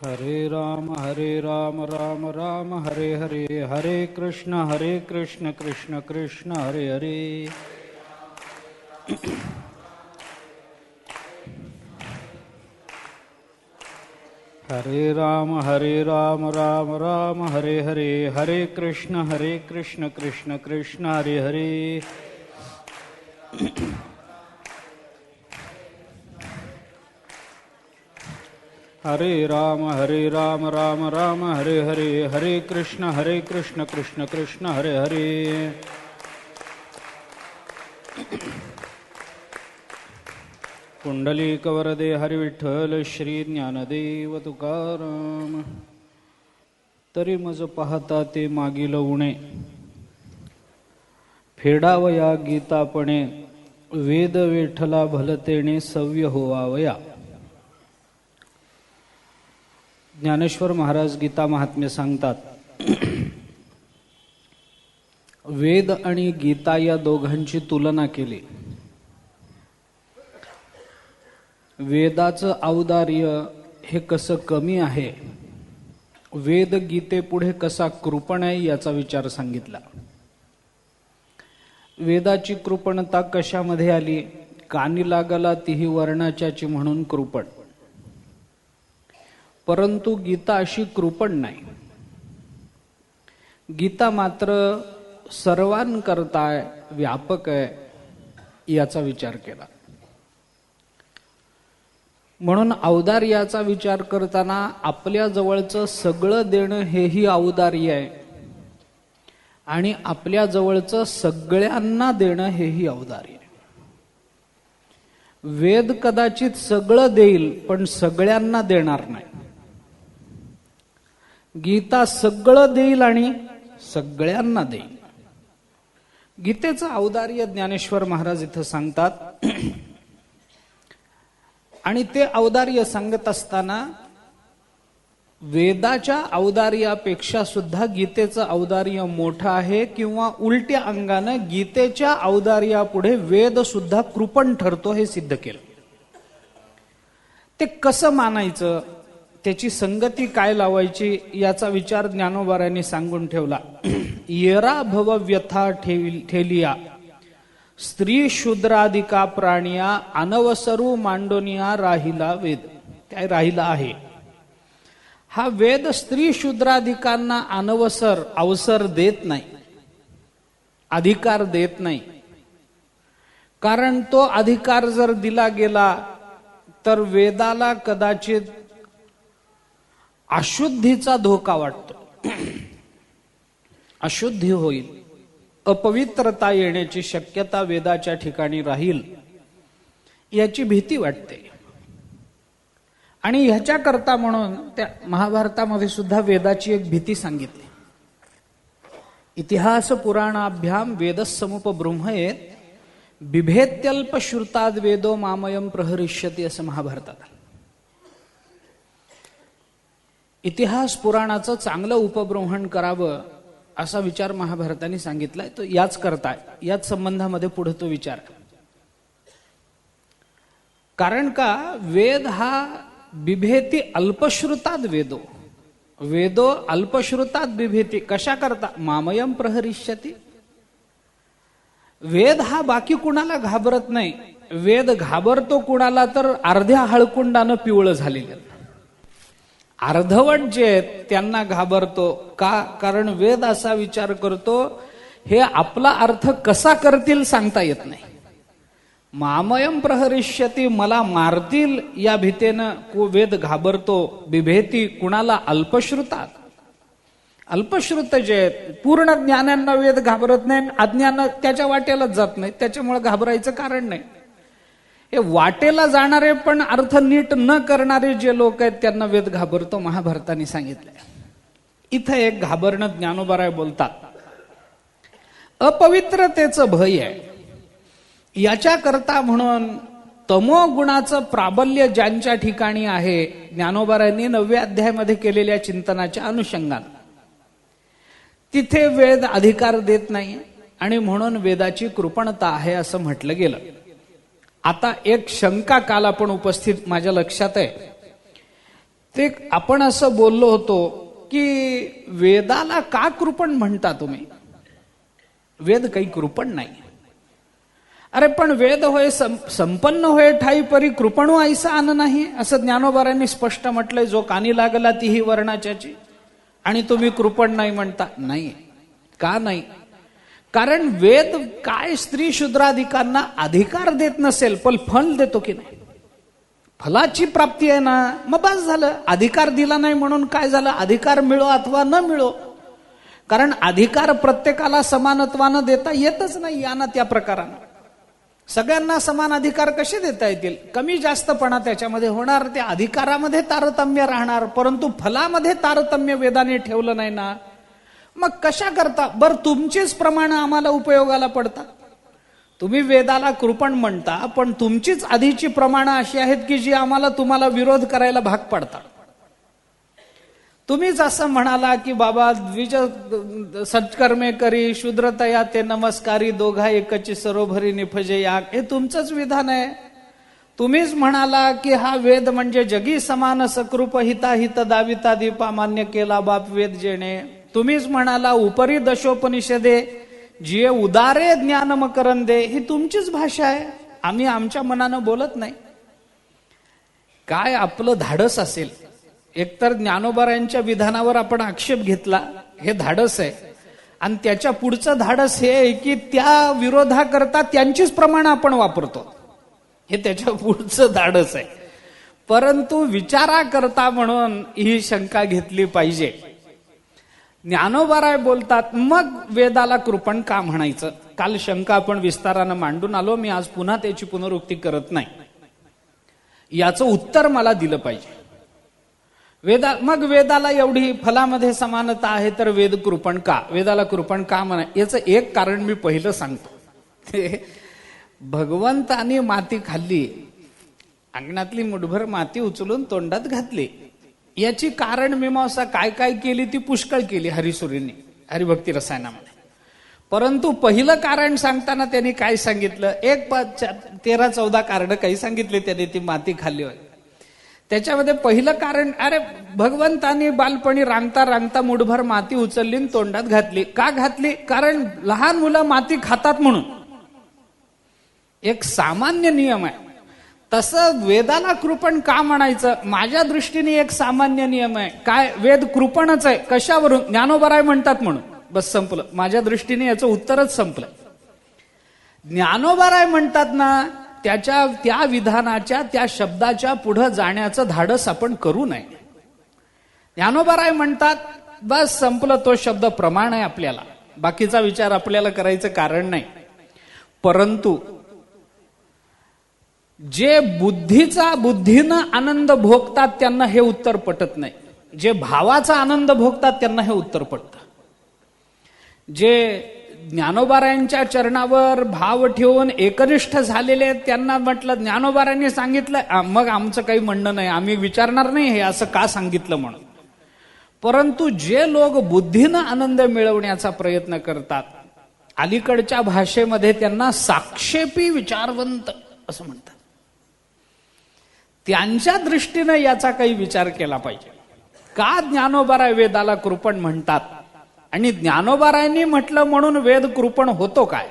हरे राम राम राम हरे हरे, हरे कृष्ण कृष्ण कृष्ण हरे हरे। हरे राम राम राम हरे हरे, हरे कृष्ण कृष्ण कृष्ण हरे हरे। हरे राम राम राम हरे हरे, हरे कृष्ण कृष्ण कृष्ण हरे हरे। पुंडलिक वरदे हरि विठ्ठल श्री ज्ञानदेव तुकाराम। तरी मज पाहता ते मागील उणे, फेडावया गीतापणे, वेद विठ्ठला भलतेने सव्य होवावया। ज्ञानेश्वर महाराज गीता महात्म्य सांगतात, वेद आणि गीता या दोघांची तुलना केली। वेदाचं औदार्य हे कसं कमी आहे, वेद गीतेपुढे कसा कृपण आहे याचा विचार सांगितला। वेदाची कृपणता कशामध्ये आली? कानी लागला तीही वर्णाच्याची म्हणून कृपण, परंतु गीता अशी कृपण नाही। गीता मात्र सर्वांकरता व्यापक आहे याचा विचार केला। म्हणून औदार्याचा विचार करताना आपल्या जवळचं सगळं देणं हेही औदार्य आहे, आणि आपल्या जवळचं सगळ्यांना देणं हेही औदार्य आहे। वेद कदाचित सगळं देईल पण सगळ्यांना देणार नाही, गीता सगळं देईल आणि सगळ्यांना देईल। गीतेचं औदार्य ज्ञानेश्वर महाराज इथं सांगतात, आणि ते औदार्य सांगत असताना वेदाच्या औदार्यापेक्षा सुद्धा गीतेचं औदार्य मोठं आहे, किंवा उलट्या अंगानं गीतेच्या औदार्यापुढे वेद सुद्धा कृपण ठरतो हे सिद्ध केलं। ते कसं मानायचं, त्याची संगती काय लावायची याचा विचार ज्ञानोबारांनी सांगून ठेवला। येरा भव व्यथा ठेलिया, स्त्री शूद्रादिका प्राणिया, अनवसरू मांडोनिया राहिला वेद। काय राहिला आहे? हा वेद स्त्री शूद्रादिकांना अवसर देत नाही, अधिकार देत नाही। कारण तो अधिकार जर दिला गेला तर वेदाला कदाचित अशुद्धीचा धोका वाटतो, अशुद्धी होईल, अपवित्रता येण्याची शक्यता वेदाच्या ठिकाणी राहील याची भीती वाटते। आणि ह्याच्याकरता म्हणून त्या महाभारतामध्ये सुद्धा वेदाची एक भीती सांगितली। इतिहास पुराणाभ्याम वेदसमुपब्रह्मयेत, बिभेत्यल्प श्रुताद वेदो मामयम प्रहरिष्यति, असं महाभारतात। इतिहास पुराणाचं चांगलं उपब्रह्मण करावं असा विचार महाभारताने सांगितलाय। तो याच करता, याच संबंधामध्ये पुढे तो विचार। कारण का वेद हा बिभेती अल्पश्रुतात वेदो, वेदो अल्पश्रुतात बिभेती। कशा करता? मामयम प्रहरिष्यति। वेद हा बाकी कुणाला घाबरत नाही, वेद घाबरतो कुणाला तर अर्ध्या हळकुंडानं पिवळं झालेलं, अर्धवट जे आहेत त्यांना घाबरतो। का? कारण वेद असा विचार करतो, हे आपला अर्थ कसा करतील सांगता येत नाही। मामयम प्रहरिष्यति, मला मारतील या भीतेनं वेद घाबरतो। बिभेती कुणाला? अल्पश्रुतात। अल्पश्रुत जे आहेत, पूर्ण ज्ञानांना वेद घाबरत नाही, अज्ञान त्याच्या वाटेलाच जात नाही, त्याच्यामुळे घाबरायचं कारण नाही। हे वाटेला जाणारे पण अर्थ नीट न करणारे जे लोक आहेत त्यांना वेद घाबरतो, महाभारताने सांगितलंय। इथं एक घाबरणं ज्ञानोबाराय बोलतात, अपवित्रतेचं भय आहे। याच्याकरता म्हणून तमो गुणाचं प्राबल्य ज्यांच्या ठिकाणी आहे, ज्ञानोबारांनी 9व्या अध्यायामध्ये केलेल्या चिंतनाच्या अनुषंगाने तिथे वेद अधिकार देत नाही, आणि म्हणून वेदाची कृपणता आहे असं म्हटलं गेलं। आता एक शंका काल आपण उपस्थित माझ्या लक्षात आहे, ते आपण असं बोललो होतो की वेदाला का कृपण म्हणता तुम्ही? वेद काही कृपण नाही. अरे पण वेद होय संपन्न होय ठाई परी कृपणू ऐसा आन नाही, असं ज्ञानोबारांनी स्पष्ट म्हटलंय. जो कानी लागला तीही वर्णाच्याची, आणि तुम्ही कृपण नाही म्हणता. नाही. का नाही? कारण वेद काय स्त्री शूद्राधिकांना अधिकार देत नसेल, पण फल देतो की नाही? फलाची प्राप्ती आहे ना, मग बस झालं. अधिकार दिला नाही म्हणून काय झालं? अधिकार मिळो अथवा न मिळो, कारण अधिकार प्रत्येकाला समानत्वानं देता येतच नाही. या ना त्या प्रकारानं सगळ्यांना समान अधिकार कसे देता येतील? कमी जास्तपणा त्याच्यामध्ये होणार. त्या अधिकारामध्ये तारतम्य राहणार, परंतु फलामध्ये तारतम्य वेदाने ठेवलं नाही ना. मग कशा करता बर? तुमचीच प्रमाण आम्हाला उपयोगाला पडतात. तुम्ही वेदाला कृपण म्हणता, पण तुमचीच आधीची प्रमाणं अशी आहेत की जी आम्हाला तुम्हाला विरोध करायला भाग पडतात. तुम्हीच असं म्हणाला की बाबा द्विज सत्कर्मे करी शूद्रतया ते नमस्कारी, दोघा एकची सरोभरी निफजे याग, हे तुमचंच विधान आहे. तुम्हीच म्हणाला की हा वेद म्हणजे जगी समान सकृप हिता हित दाविता दीपा मान्य केला बाप वेद जेणे. तुम्हीच म्हणाला उपरी दशोपनिषदे जिये उदारे ज्ञान मकरंदे, ही तुमचीच भाषा आहे. आम्ही आमच्या मनानं बोलत नाही. काय आपलं धाडस असेल? एकतर ज्ञानोबारांच्या विधानावर आपण आक्षेप घेतला, हे धाडस आहे. आणि त्याच्या पुढचं धाडस हे आहे की त्या विरोधाकरता त्यांचीच प्रमाण आपण वापरतो, हे त्याच्या पुढचं धाडस आहे. परंतु विचाराकरता म्हणून ही शंका घेतली पाहिजे. ज्ञानोबाराय बोलतात मग वेदाला कृपण का म्हणायचं? काल शंका आपण विस्तारानं मांडून आलो. मी आज पुन्हा त्याची पुनरुक्ती करत नाही. याचं उत्तर मला दिलं पाहिजे. मग वेदाला एवढी फलामध्ये समानता आहे तर वेद कृपण का? वेदाला कृपण का म्हणा? याचं एक कारण मी पहिलं सांगतो. ते भगवंतानी माती खाल्ली, अंगणातली मुठभर माती उचलून तोंडात घातली. याची कारण मीमांसा काय काय केली ती पुष्कळ केली हरिसूरींनी हरिभक्ती रसायनामध्ये. परंतु पहिलं कारण सांगताना त्यांनी काय सांगितलं? 13-14 कारण काही सांगितले त्याने ती माती खाल्ली होती. त्याच्यामध्ये पहिलं कारण, अरे भगवंतानी बालपणी रांगता रांगता मुठभर माती उचलली आणि तोंडात घातली. का घातली? कारण लहान मुलं माती खातात म्हणून. एक सामान्य नियम आहे. तसं वेदाला कृपण का म्हणायचं? माझ्या दृष्टीने एक सामान्य नियम आहे. काय? वेद कृपणच आहे. कशावरून? ज्ञानोबाराय म्हणतात म्हणून. बस संपलं. माझ्या दृष्टीने याचं उत्तरच संपलं. ज्ञानोबाराय म्हणतात ना, त्या विधानाच्या त्या शब्दाच्या पुढे जाण्याचं धाडस आपण करू नये. ज्ञानोबाराय म्हणतात बस संपलं, तो शब्द प्रमाण आहे आपल्याला, बाकीचा विचार आपल्याला करायचं कारण नाही. परंतु जे बुद्धीनं आनंद भोगतात त्यांना हे उत्तर पटत नाही. जे भावाचा आनंद भोगतात त्यांना हे उत्तर पटतं. जे ज्ञानोबारायांच्या चरणावर भाव ठेवून एकनिष्ठ झालेले त्यांना म्हटलं, ज्ञानोबारांनी सांगितलं मग आमचं काही म्हणणं नाही, आम्ही विचारणार नाही हे असं का सांगितलं म्हणून. परंतु जे लोक बुद्धीनं आनंद मिळवण्याचा प्रयत्न करतात, अलीकडच्या भाषेमध्ये त्यांना साक्षेपी विचारवंत असं म्हणतात, त्यांच्या दृष्टीनं याचा काही विचार केला पाहिजे. का ज्ञानोबाराय वेदाला कृपण म्हणतात? आणि ज्ञानोबारायांनी म्हटलं म्हणून वेद कृपण होतो काय?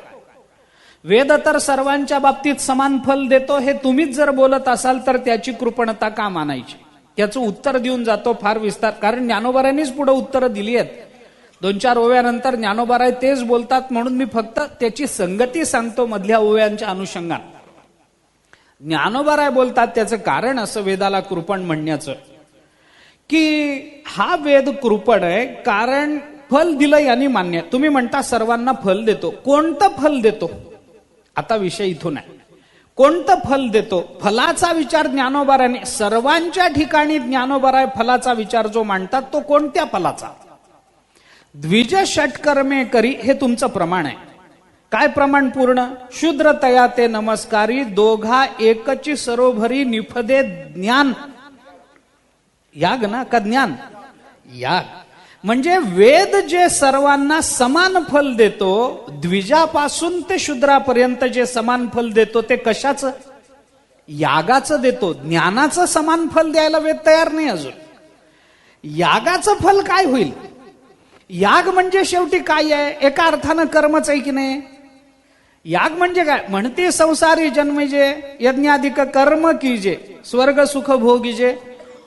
वेद तर सर्वांच्या बाबतीत समान फल देतो, हे तुम्हीच जर बोलत असाल तर त्याची कृपणता का मानायची? त्याचं उत्तर देऊन जातो फार विस्तार, कारण ज्ञानोबारायांनीच पुढे उत्तरं दिली आहेत. 2-4 ओव्यानंतर ज्ञानोबाराय तेच बोलतात म्हणून मी फक्त त्याची संगती सांगतो मधल्या ओव्यांच्या अनुषंगाने. ज्ञानोबाराय बोलतात त्याचं कारण असं वेदाला कृपण म्हणण्याचं की हा वेद कृपण आहे कारण फल दिलं यांनी मान्य. तुम्ही म्हणता सर्वांना फल देतो. कोणतं फल देतो? आता विषय इथून आहे. कोणतं फल देतो? फलाचा विचार ज्ञानोबाराने सर्वांच्या ठिकाणी ज्ञानोबाराय फलाचा विचार जो मांडतात तो कोणत्या फलाचा? द्विज षटकर्मे करी, हे तुमचं प्रमाण आहे. काय प्रमाण? पूर्ण शूद्रतया ते नमस्कारी, दोघा एकची सरोभरी निफदे ज्ञान. याग ना का ज्ञान? याग. म्हणजे वेद जे सर्वांना समान फल देतो, द्विजापासून ते शूद्रापर्यंत जे समान फल देतो ते कशाचं? यागाचं देतो. ज्ञानाचं समान फल द्यायला वेद तयार नाही अजून. यागाचं फल काय होईल? याग म्हणजे शेवटी काय आहे? एका अर्थानं कर्मच आहे की नाही? याग म्हणजे काय? म्हणते संसारी जन्मजे यज्ञाधिक कर्म कीजे स्वर्ग सुख भोगीजे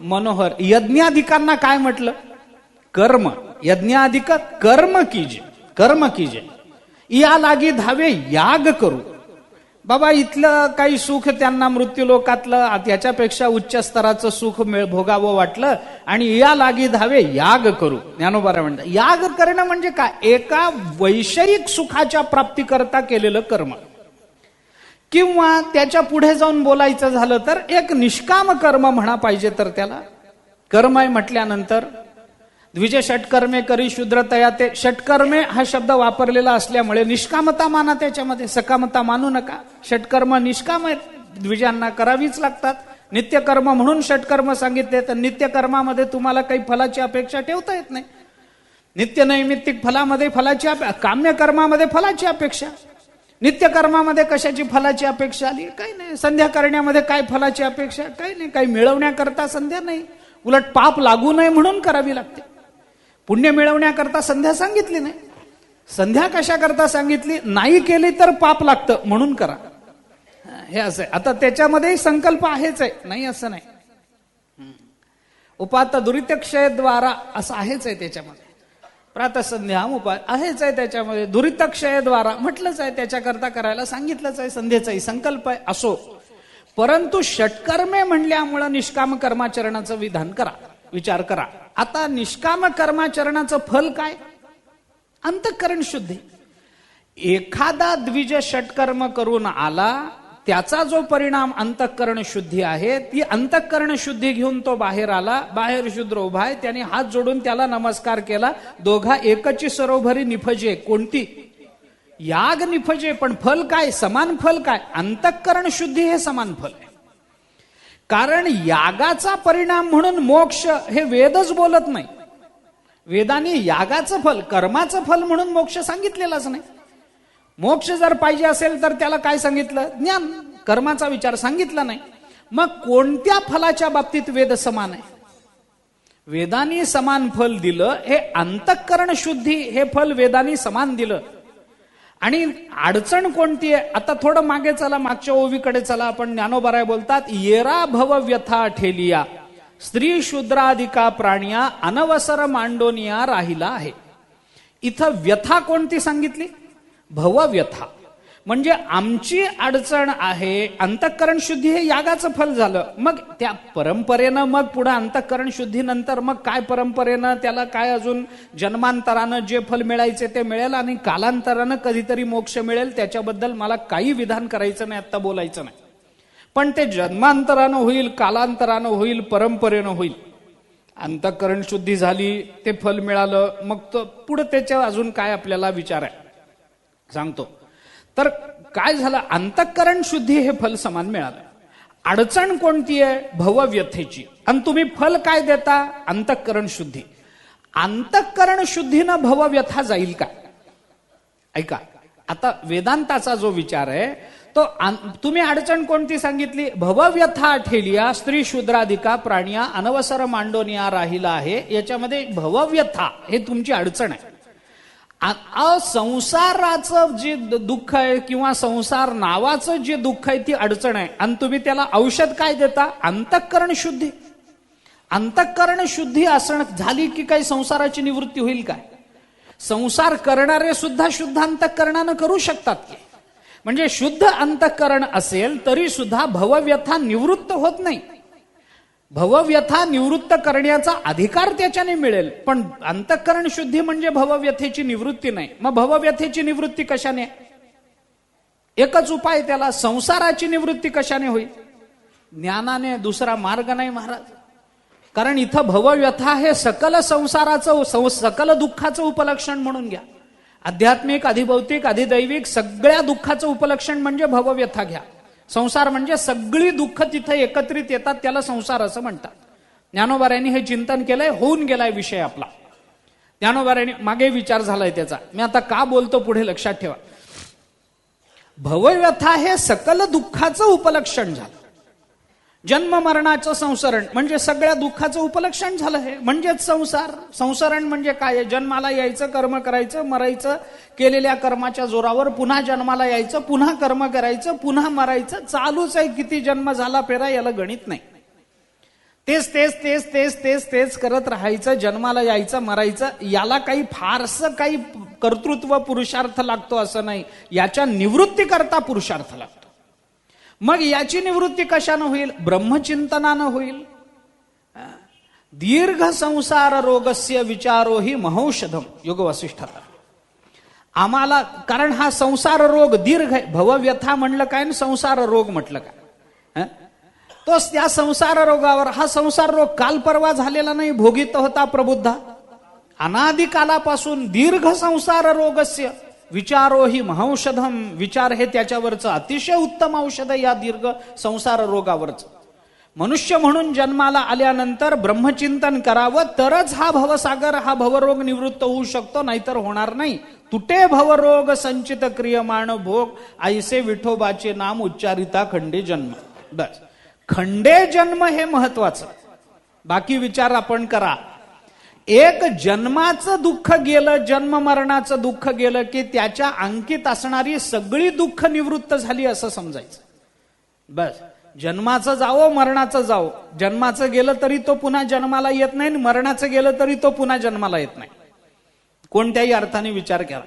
मनोहर. यज्ञाधिकांना काय म्हटलं? कर्म. यज्ञाधिक कर्म कीजे, कर्म कीजे या लागी धावे याग करू. बाबा इथलं काही सुख त्यांना मृत्यू लोकातलं त्याच्यापेक्षा उच्च स्तराचं सुख भोगावं वाटलं आणि या लागी धावे याग करू. ज्ञानोबा म्हणतात याग करणं म्हणजे काय? एका वैषयिक सुखाच्या प्राप्तीकरता केलेलं कर्म. किंवा त्याच्या पुढे जाऊन बोलायचं झालं तर एक निष्काम कर्म म्हणा पाहिजे. तर त्याला कर्म आहे म्हटल्यानंतर द्विज षटकर्मे करी शूद्र तया ते. षटकर्मे हा शब्द वापरलेला असल्यामुळे निष्कामता माना त्याच्यामध्ये, सकामता मानू नका. षटकर्म निष्काम आहेत, द्विजांना करावीच लागतात. नित्यकर्म म्हणून षटकर्म सांगितले. तर नित्यकर्मामध्ये तुम्हाला काही फलाची अपेक्षा ठेवता येत नाही. नित्य नैमित्तिक फलामध्ये फलाची, काम्य कर्मामध्ये फलाची अपेक्षा. नित्यकर्मामध्ये कशाची फलाची अपेक्षा आली? काही नाही. संध्या करण्यामध्ये काय फलाची अपेक्षा? काही नाही. काही मिळवण्याकरता संध्या नाही, उलट पाप लागू नये म्हणून करावी लागते. पुण्य मिळवण्याकरता संध्या सांगितली नाही. संध्या कशा करता सांगितली? नाही केली तर पाप लागतं म्हणून करा. हे असं आहे. आता त्याच्यामध्ये संकल्प आहेच आहे, नाही असं नाही. उपात दुरितक्षयद्वारा असं आहेच आहे त्याच्यामध्ये. प्रातःसंध्या उपाय आहेच आहे त्याच्यामध्ये. दुरितक्षयद्वारा म्हटलंच आहे, त्याच्याकरता करायला सांगितलंच आहे. संध्येचाही संकल्प आहे. असो, परंतु षटकर्मे म्हणल्यामुळं निष्काम कर्माचरणाचं विधान करा, विचार करा. आता निष्काम कर्माचरणाचं फल काय? अंतःकरण शुद्धी. एखादा द्विज षटकर्म करून आला, त्याचा जो परिणाम अंतःकरण शुद्धी आहे, ती अंतःकरण शुद्धी घेऊन तो बाहेर आला. बाहेर शूद्र उभा आहे, त्याने हात जोडून त्याला नमस्कार केला. दोघा एकची सरोभरी निफजे. कोणती? याग निफजे. पण फल काय? समान फल काय? अंतःकरण शुद्धी हे समान फल आहे. कारण यागाचा परिणाम म्हणून मोक्ष हे वेदच बोलत नाही. वेदांनी यागाचं फल, कर्माचं फल म्हणून मोक्ष सांगितलेलाच नाही. मोक्ष जर पाहिजे असेल तर त्याला काय सांगितलं? ज्ञान. कर्माचा विचार सांगितला नाही. मग कोणत्या फलाच्या बाबतीत वेद समान आहे? वेदांनी समान फल दिलं. हे अंतःकरण शुद्धी हे फल वेदांनी समान दिलं. आणि अडचण कोणती आहे? आता थोडं मागे चला, मागच्या ओवीकडे चला. आपण ज्ञानोबाराय बोलतात, येरा भव व्यथा ठेलिया स्त्री शूद्राधिका प्राणिया अनवसर मांडोनिया राहिला आहे. इथं व्यथा कोणती सांगितली? भवव्यथा. म्हणजे आमची अडचण आहे. अंतःकरण शुद्धी हे यागाचं फल झालं. मग त्या परंपरेनं मग पुढे अंतःकरण शुद्धीनंतर मग काय परंपरेनं त्याला काय अजून जन्मांतरानं जे फल मिळायचे ते मिळेल आणि कालांतरानं कधीतरी मोक्ष मिळेल. त्याच्याबद्दल मला काही विधान करायचं नाही, आता बोलायचं नाही. पण ते जन्मांतरानं होईल, कालांतरानं होईल, परंपरेनं होईल. अंतःकरण शुद्धी झाली, ते फल मिळालं, मग तो पुढे त्याच्या अजून काय आपल्याला विचार आहे सांगतो. तर काय झालं? अंतःकरण शुद्धी हे फल समान मिळालं. अडचण कोणती आहे? भवव्यथेची. आणि तुम्ही फल काय देता? अंतःकरण शुद्धी. अंतःकरण शुद्धीनं भवव्यथा जाईल का? ऐका, आता वेदांताचा जो विचार आहे तो, तुम्ही अडचण कोणती सांगितली? भवव्यथा ठेलिया स्त्री शूद्राधिका प्राणिया अनवसर मांडोनिया राहिला आहे. याच्यामध्ये भवव्यथा हे तुमची अडचण आहे. संसाराचं जे दुःख आहे किंवा संसार नावाचं जे दुःख आहे ती अडचण आहे. आणि तुम्ही त्याला औषध काय देता? अंतःकरण शुद्धी. अंतःकरण शुद्धी असणं झाली की काही संसाराची निवृत्ती होईल काय? संसार करणारे सुद्धा शुद्ध अंतःकरणानं करू शकतात की. म्हणजे शुद्ध अंतःकरण असेल तरी सुद्धा भवव्यथा निवृत्त होत नाही. भवव्यथा निवृत्त करण्याचा अधिकार त्याच्याने मिळेल, पण अंतःकरण शुद्धी म्हणजे भवव्यथेची निवृत्ती नाही. मग भवव्यथेची निवृत्ती कशाने? एकच उपाय त्याला, संसाराची निवृत्ती कशाने होईल? ज्ञानाने. दुसरा मार्ग नाही महाराज. कारण इथं भवव्यथा हे सकल संसाराचं, सकल दुःखाचं उपलक्षण म्हणून घ्या. आध्यात्मिक, अधिभौतिक, अधिदैविक सगळ्या दुःखाचं उपलक्षण म्हणजे भवव्यथा घ्या. संसार म्हणजे सगळी दुःख तिथे एकत्रित येतात, त्याला संसार असं म्हणतात. ज्ञानोबारायांनी हे चिंतन केलंय, होऊन गेलाय विषय आपला. ज्ञानोबारायांनी मागे विचार झालाय त्याचा. मी आता का बोलतो पुढे लक्षात ठेवा. भवव्यथा हे सकल दुःखाचं उपलक्षण झालं. जन्म मरणाचं संसरण म्हणजे सगळ्या दुःखाचं उपलक्षण झालं हे, म्हणजेच संसार. संसरण म्हणजे काय? जन्माला यायचं, कर्म करायचं, मरायचं, केलेल्या कर्माच्या जोरावर पुन्हा जन्माला यायचं, पुन्हा कर्म करायचं, पुन्हा मरायचं, चालूच आहे. किती जन्म झाला फेरा याला गणित नाही. तेच तेच तेच तेच तेच तेच करत राहायचं, जन्माला यायचं, मरायचं. याला काही फारसं काही कर्तृत्व पुरुषार्थ लागतो असं नाही, याच्या निवृत्ती करता पुरुषार्थ लागतो. मग याची निवृत्ती कशानं होईल? ब्रह्मचिंतनानं होईल. दीर्घ संसार रोगस्य विचारो ही महौषधम, योग वसिष्ठाला. आम्हाला कारण हा संसार रोग दीर्घ आहे. भवव्यथा म्हणलं काय, संसार रोग म्हटलं काय? तोच त्या संसार रोगावर, हा संसार रोग काल परवा झालेला नाही, भोगीत होता प्रबुद्धा. अनादिकालापासून दीर्घ संसार रोगस्य विचारो ही महौषधम, विचार हे त्याच्यावरचं अतिशय उत्तम औषध या दीर्घ संसार रोगावरचं. मनुष्य म्हणून जन्माला आल्यानंतर ब्रह्मचिंतन करावं, तरच हा भवसागर, हा भवरोग निवृत्त होऊ शकतो, नाहीतर होणार नाही. तुटे भवरोग संचित क्रियमाण भोग, ऐसे विठोबाचे नाम उच्चारिता खंडे जन्म. बस, खंडे जन्म हे महत्वाचं. बाकी विचार आपण करा. एक जन्माचं दुःख गेलं, जन्म मरणाचं दुःख गेलं की त्याच्या अंकित असणारी सगळी दुःख निवृत्त झाली असं समजायचं. बस, जन्माचं जावो, मरणाचं जावो. जन्माचं गेलं तरी तो पुन्हा जन्माला येत नाही, मरणाचं गेलं तरी तो पुन्हा जन्माला येत नाही. कोणत्याही अर्थाने विचार केला.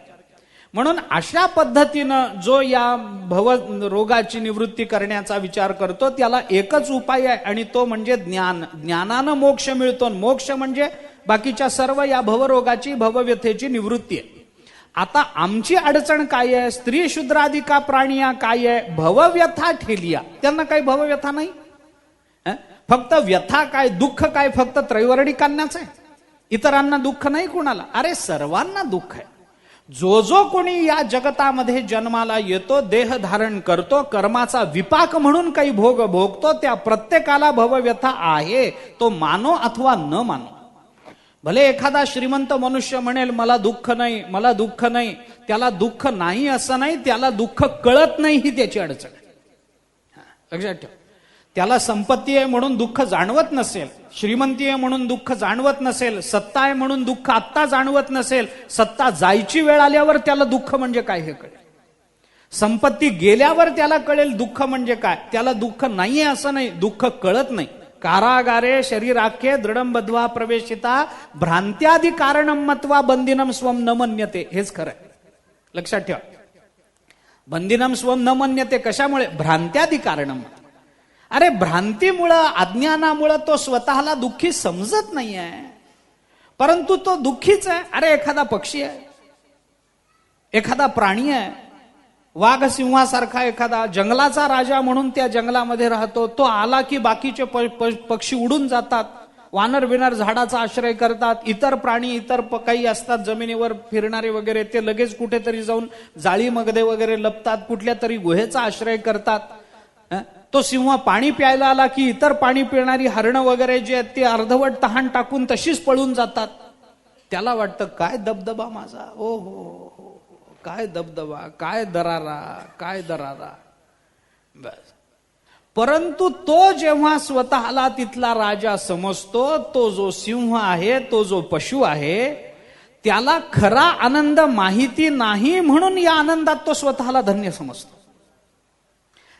म्हणून अशा पद्धतीनं जो या भव रोगाची निवृत्ती करण्याचा विचार करतो त्याला एकच उपाय आहे, आणि तो म्हणजे ज्ञान. ज्ञानानं मोक्ष मिळतो. मोक्ष म्हणजे बाकीच्या सर्व या भवरोगाची, भवव्यथेची निवृत्ती आहे. आता आमची अडचण काय आहे? स्त्री शूद्रादिका प्राणिया काय आहे? भवव्यथा ठेलिया. त्यांना काही भवव्यथा नाही. फक्त व्यथा काय, दुःख काय? फक्त त्रैवर्णिकांनाच आहे, इतरांना दुःख नाही कोणाला. अरे सर्वांना दुःख आहे. जो जो कोणी या जगतामध्ये जन्माला येतो, देह धारण करतो, कर्माचा विपाक म्हणून काही भोग भोगतो, त्या प्रत्येकाला भवव्यथा आहे. तो मानो अथवा न मानो. भले एखादा श्रीमंत मनुष्य म्हणेल मला दुःख नाही, मला दुःख नाही. त्याला दुःख नाही असं नाही, त्याला दुःख कळत नाही ही त्याची अडचण. लक्षात ठेव. त्याला संपत्ती आहे म्हणून दुःख जाणवत नसेल, श्रीमंती आहे म्हणून दुःख जाणवत नसेल, सत्ता आहे म्हणून दुःख आत्ता जाणवत नसेल, सत्ता जायची वेळ आल्यावर त्याला दुःख म्हणजे काय हे कळेल. संपत्ती गेल्यावर त्याला कळेल दुःख म्हणजे काय. त्याला दुःख नाहीये असं नाही, दुःख कळत नाही. कारागारे शरीराख्ये दृढम बद्ध्वा प्रवेशिता भ्रांत्यादि कारणम मत्वा बंदिनम स्वम न मन्यते. हेच खरं आहे, लक्षात ठेवा. बंदिनम स्वम न मन्यते कशामुळे? भ्रांत्यादि कारणम. अरे भ्रांतीमुळं, अज्ञानामुळं तो स्वतःला दुःखी समजत नाहीये, परंतु तो दुःखीच आहे. अरे एखादा पक्षी आहे, एखादा प्राणी आहे, वाघ सिंहासारखा एखादा जंगलाचा राजा म्हणून त्या जंगलामध्ये राहतो. तो आला की बाकीचे पक्षी उडून जातात, वानर विनर झाडाचा आश्रय करतात, इतर प्राणी इतर काही असतात जमिनीवर फिरणारे वगैरे, ते लगेच कुठेतरी जाऊन जाळीमध्ये वगैरे लपतात, कुठल्या तरी गुहेचा आश्रय करतात. तो सिंह पाणी प्यायला आला की इतर पाणी पिणारी हरणं वगैरे जे आहेत ते अर्धवट तहान टाकून तशीच पळून जातात. त्याला वाटतं काय दबदबा माझा, ओ हो, काय दबदबा, काय दरारा, काय दरारा. बस. परंतु तो जेव्हा स्वतःला तिथला राजा समजतो, तो जो सिंह आहे, तो जो पशु आहे, त्याला खरा आनंद माहिती नाही म्हणून या आनंदात तो स्वतःला धन्य समजतो.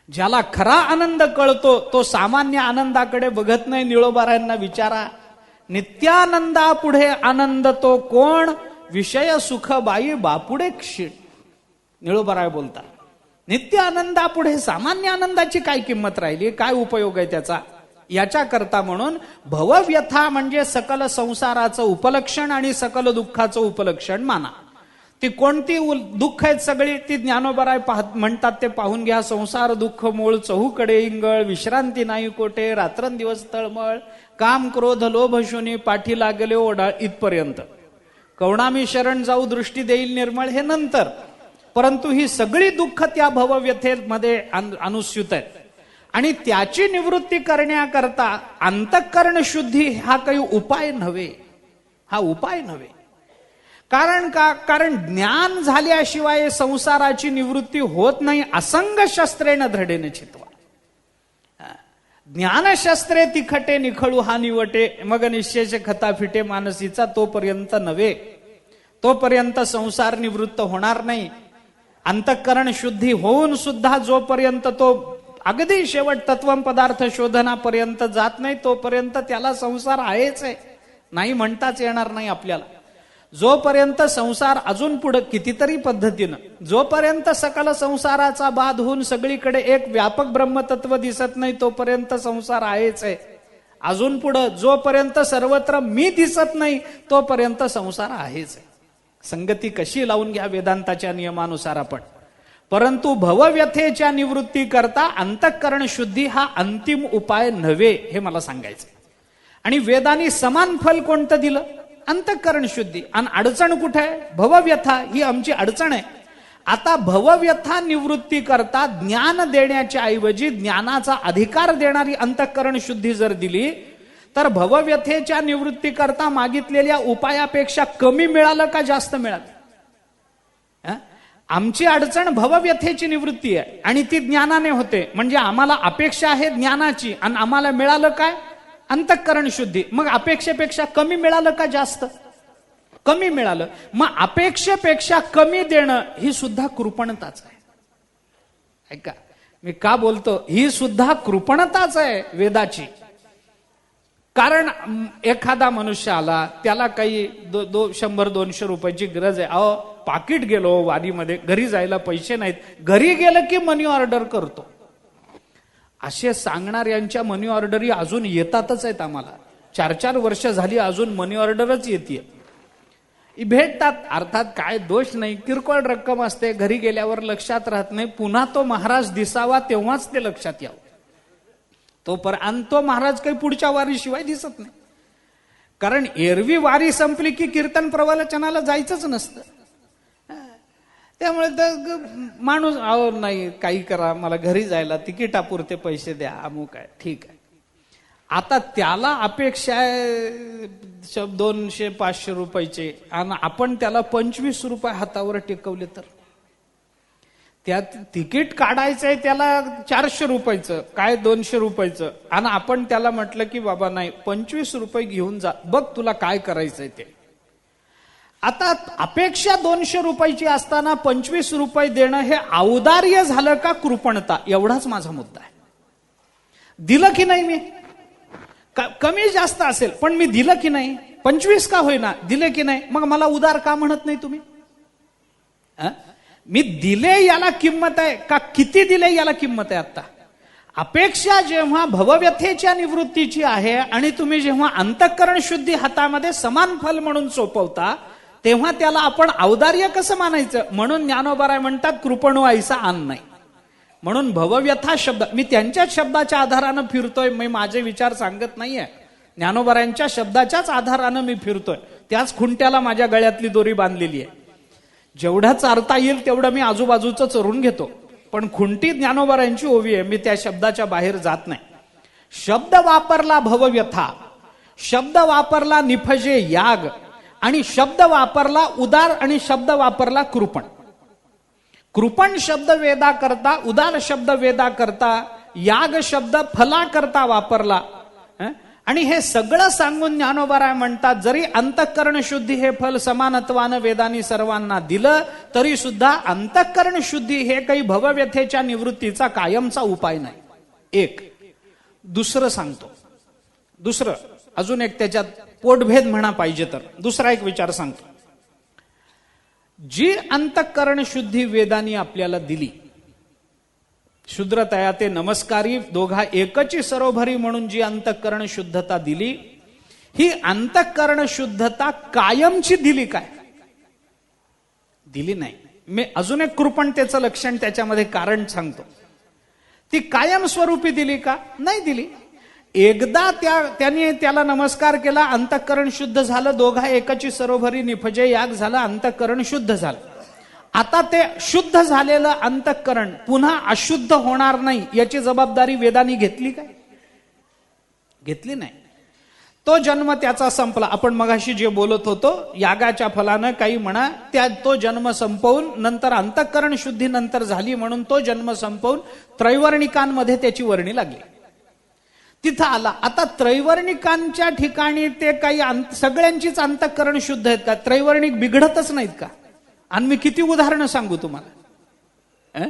ज्याला खरा आनंद कळतो तो सामान्य आनंदाकडे बघत नाही. निळोबारायांना विचारा, नित्यानंदा पुढे आनंद तो कोण, विषय सुख बाई बापुडे क्षीण. निळोबाराय बोलतात, नित्य आनंदापुढे सामान्य आनंदाची काय किंमत राहिली, काय उपयोग आहे त्याचा. याच्या करता म्हणून भवव्यथा म्हणजे सकल संसाराचं उपलक्षण आणि सकल दुःखाचं उपलक्षण माना. ती कोणती दुःख आहेत सगळी, ती ज्ञानोबराय म्हणतात ते पाहून घ्या. संसार दुःख मूळ चहूकडे इंगळ, विश्रांती नाही कोठे, रात्रंदिवस तळमळ, काम क्रोध लोभ शून्य, पाठी लागले ओढाळ, इथपर्यंत. कवणामी शरण जाऊ दृष्टी देईल निर्मळ, हे नंतर. परंतु ही सगळी दुःख त्या भवव्यथेमध्ये अनुस्यूत आहेत. आणि त्याची निवृत्ती करण्याकरता अंतःकरण शुद्धी हा काही उपाय नव्हे, हा उपाय नव्हे. कारण का? कारण ज्ञान झाल्याशिवाय संसाराची निवृत्ती होत नाही. असंग शस्त्रेण धडेने चित्वा. ज्ञानशास्त्रे तिखटे निखळू हा निवटे, मग निश्चयच खता फिटे मानसीचा, तोपर्यंत नव्हे. तोपर्यंत संसार निवृत्त होणार नाही. अंतःकरण शुद्धी होऊन सुद्धा जोपर्यंत तो अगदी शेवट तत्वम पदार्थ शोधनापर्यंत जात नाही, तोपर्यंत त्याला संसार आहेच आहे, नाही म्हणताच येणार नाही आपल्याला. जोपर्यंत संसार अजून पुढे कितीतरी पद्धतीनं, जोपर्यंत सकल संसाराचा बाध होऊन सगळीकडे एक व्यापक ब्रह्मतत्व दिसत नाही, तोपर्यंत संसार आहेच आहे. अजून पुढे जोपर्यंत सर्वत्र मी दिसत नाही, तोपर्यंत संसार आहेच आहे. संगती कशी लावून घ्या वेदांताच्या नियमानुसार आपण. परंतु भवव्यथेच्या निवृत्ती करता अंतःकरण शुद्धी हा अंतिम उपाय नव्हे, हे मला सांगायचं. आणि वेदांनी समान फल कोणतं दिलं? अंतःकरण शुद्धी. आणि अडचण कुठे आहे? भवव्यथा ही आमची अडचण आहे. आता भवव्यथा निवृत्ती करता ज्ञान देण्याच्या ऐवजी ज्ञानाचा अधिकार देणारी अंतःकरण शुद्धी जर दिली, तर भवव्यथेच्या निवृत्ती करता मागितलेल्या उपायापेक्षा कमी मिळालं का जास्त मिळालं? आमची अडचण भवव्यथेची निवृत्ती आहे आणि ती ज्ञानाने होते. म्हणजे आम्हाला अपेक्षा आहे ज्ञानाची आणि आम्हाला मिळालं काय? अंतःकरण शुद्धी. मग अपेक्षेपेक्षा कमी मिळालं का जास्त? कमी मिळालं. मग अपेक्षेपेक्षा कमी देणं ही सुद्धा कृपणताच आहे. ऐका, मी का बोलतो? ही सुद्धा कृपणताच आहे वेदाची. कारण एखादा मनुष्य आला, त्याला काही 100-200 रुपयाची गरज आहे. अहो, पाकिट गेलो वारीमध्ये, घरी जायला पैसे नाहीत, घरी गेलं की मनी ऑर्डर करतो. असे सांगणाऱ्यांच्या मनी ऑर्डरी अजून येतातच आहेत आम्हाला. 4-4 वर्ष झाली अजून मनी ऑर्डरच येते. भेटतात, अर्थात काय दोष नाही, किरकोळ रक्कम असते, घरी गेल्यावर लक्षात राहत नाही. पुन्हा तो महाराज दिसावा तेव्हाच ते लक्षात यावं. तो महाराज काही पुढच्या वारीशिवाय दिसत नाही. कारण एरवी वारी संपली की कीर्तन प्रवचनाला जायचंच नसतं. त्यामुळे तर माणूस अहो नाही काही करा, मला घरी जायला तिकिटापुरते पैसे द्या, अमुक आहे, ठीक आहे. आता त्याला अपेक्षा आहे 200-500 रुपयाचे आणि आपण त्याला 25 रुपये हातावर टेकवले तर त्यात तिकीट काढायचंय त्याला 400 रुपयाचं, काय 200 रुपयाचं, आणि आपण त्याला म्हटलं की बाबा नाही 25 रुपये घेऊन जा, बघ तुला काय करायचंय ते. आता अपेक्षा 200 रुपयाची असताना 25 रुपये देणं हे औदार्य झालं का कृपणता? एवढाच माझा मुद्दा आहे. दिलं की नाही मी? कमी जास्त असेल पण मी दिलं की नाही? 25 का होईना दिले की नाही? मग मला उदार का म्हणत नाही तुम्ही? मी दिले याला किंमत आहे का किती दिले याला किंमत आहे? आता अपेक्षा जेव्हा भवव्यथेच्या निवृत्तीची आहे आणि तुम्ही जेव्हा अंतःकरण शुद्धी हातामध्ये समान फल म्हणून सोपवता, तेव्हा त्याला आपण औदार्य कसं मानायचं? म्हणून ज्ञानोबा म्हणतात कृपणो ऐसा आन नाही. म्हणून भवव्यथा शब्द मी त्यांच्याच शब्दाच्या आधारानं फिरतोय, मी माझे विचार सांगत नाहीये. ज्ञानोबारांच्या शब्दाच्याच आधारानं मी फिरतोय. त्याच खुंट्याला माझ्या गळ्यातली दोरी बांधलेली आहे. जेवढा चारता येईल तेवढं मी आजूबाजूचं चरून घेतो, पण खुंटी ज्ञानोबारांची ओवी आहे, मी त्या शब्दाच्या बाहेर जात नाही. शब्द वापरला भवव्यथा, शब्द वापरला निफजे याग, आणि शब्द वापरला उदार, आणि शब्द वापरला कृपण. कृपण शब्द वेदा करता, उदार शब्द वेदा करता, याग शब्द फला करता वापरला. आणि हे सगळं सांगून ज्ञानोबा म्हणतात जरी अंतःकरण शुद्धी हे फल समानत्वानं वेदांनी सर्वांना दिलं, तरी सुद्धा अंतःकरण शुद्धी हे काही भवव्यथेच्या निवृत्तीचा कायमचा उपाय नाही. एक दुसरं सांगतो, दुसरं अजून एक त्याच्यात पोटभेद म्हणा पाहिजे तर दुसरा एक विचार सांगतो. जी अंतःकरण शुद्धी वेदांनी आपल्याला दिली, शूद्रतया ते नमस्कारी दोघा एकची सरोभरी म्हणून जी अंतःकरण शुद्धता दिली, ही अंतःकरण शुद्धता कायमची दिली काय? दिली नाही. मी अजून एक कृपणतेचं लक्षण त्याच्यामध्ये कारण सांगतो. ती कायम स्वरूपी दिली का? नाही दिली. एकदा त्याने त्याला नमस्कार केला, अंतःकरण शुद्ध झालं, दोघा एकची सरोभरी निफजे याग झाला, अंतःकरण शुद्ध झालं. आता ते शुद्ध झालेलं अंतःकरण पुन्हा अशुद्ध होणार नाही याची जबाबदारी वेदांनी घेतली काय? घेतली नाही. तो जन्म त्याचा संपला. आपण मगाशी जे बोलत होतो यागाच्या फलानं काही म्हणा, तो जन्म संपवून नंतर अंतःकरण शुद्धी नंतर झाली म्हणून तो जन्म संपवून त्रैवर्णिकांमध्ये त्याची वर्णी लागली. तिथं आला. आता त्रैवर्णिकांच्या ठिकाणी ते काही सगळ्यांचीच अंतःकरण शुद्ध आहेत का? त्रैवर्णिक बिघडतच नाहीत का? आणि मी किती उदाहरणं सांगू तुम्हाला.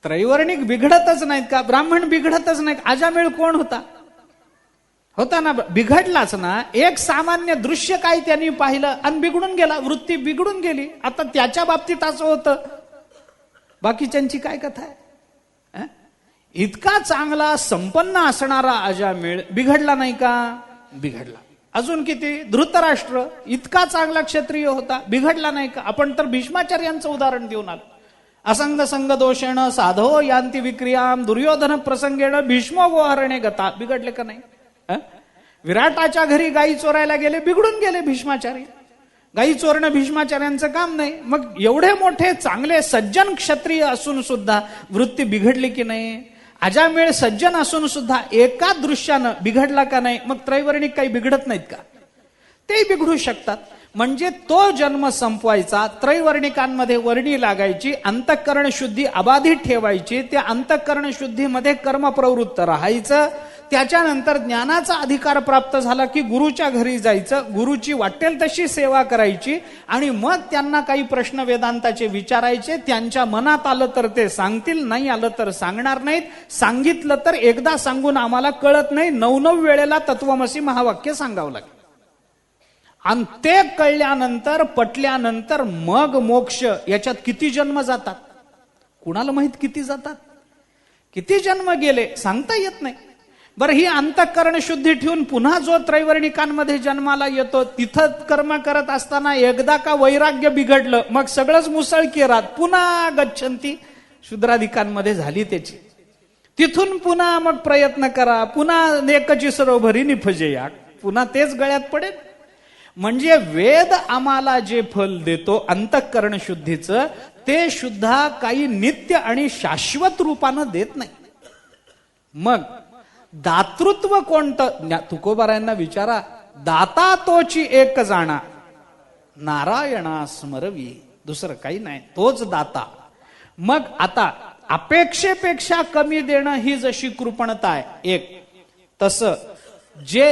त्रैवर्णिक बिघडतच नाहीत का? ब्राह्मण बिघडतच नाहीत. अजामेळ कोण होता? होता ना, बिघडलाच ना. एक सामान्य दृश्य काय त्यांनी पाहिलं आणि बिघडून गेला, वृत्ती बिघडून गेली. आता त्याच्या बाबतीत असं होतं, बाकीच्यांची काय कथा आहे? इतका चांगला संपन्न असणारा अजामेळ बिघडला नाही का? बिघडला. अजून किती? धृतराष्ट्र इतका चांगला क्षत्रिय होता, बिघडला नाही का? आपण तर भीष्माचार्यांचं उदाहरण देऊन आलो. असंग संग दोषेण साधो यांती विक्रियाम दुर्योधन प्रसंगेण भीष्मो गोहरणे गता. बिघडले का नाही? विराटाच्या घरी गायी चोरायला गेले, बिघडून गेले भीष्माचार्य. गायी चोरणं भीष्माचार्यांचं काम नाही. मग एवढे मोठे चांगले सज्जन क्षत्रिय असून सुद्धा वृत्ती बिघडली की नाही? अजामेळ सज्जन असून सुद्धा एका दृश्यानं बिघडला का नाही? मग त्रैवर्णिक काही बिघडत नाहीत का? ते बिघडू शकतात. म्हणजे तो जन्म संपवायचा, त्रैवर्णिकांमध्ये वर्णी लागायची, अंतःकरण शुद्धी अबाधित ठेवायची, त्या अंतःकरण शुद्धीमध्ये कर्मप्रवृत्त राहायचं. त्याच्यानंतर ज्ञानाचा अधिकार प्राप्त झाला की गुरुच्या घरी जायचं, गुरुची वाटेल तशी सेवा करायची आणि मग त्यांना काही प्रश्न वेदांताचे विचारायचे. त्यांच्या मनात आलं तर ते सांगतील, नाही आलं तर सांगणार नाहीत. सांगितलं तर एकदा सांगून आम्हाला कळत नाही, 9 वेळेला तत्वमसी महावाक्य सांगावं लागेल. आणि ते कळल्यानंतर पटल्यानंतर मग मोक्ष. याच्यात किती जन्म जातात कुणाला माहित? किती जातात, किती जन्म गेले सांगता येत नाही. बरं, ही अंतःकरण शुद्धी ठेवून पुन्हा जो त्रैवर्णिकांमध्ये जन्माला येतो, तिथं कर्म करत असताना एकदा का वैराग्य बिघडलं, मग सगळंच मुसळकेरात पुन्हा गच्छंती शूद्राधिकांमध्ये झाली त्याची. तिथून पुन्हा मग प्रयत्न करा, पुन्हा एकची सरोभरी निफजेया, पुन्हा तेच गळ्यात पडेल. म्हणजे वेद आम्हाला जे फल देतो अंतःकरण शुद्धीचं, ते सुद्धा काही नित्य आणि शाश्वत रूपानं देत नाही. मग दातृत्व कोणतं? तुकोबारायांना विचारा. दाता तोची एक जाणा, नारायणा स्मरवी. दुसरं काही नाही, तोच दाता. मग आता अपेक्षेपेक्षा कमी देणं ही जशी कृपणता आहे एक, तसं जे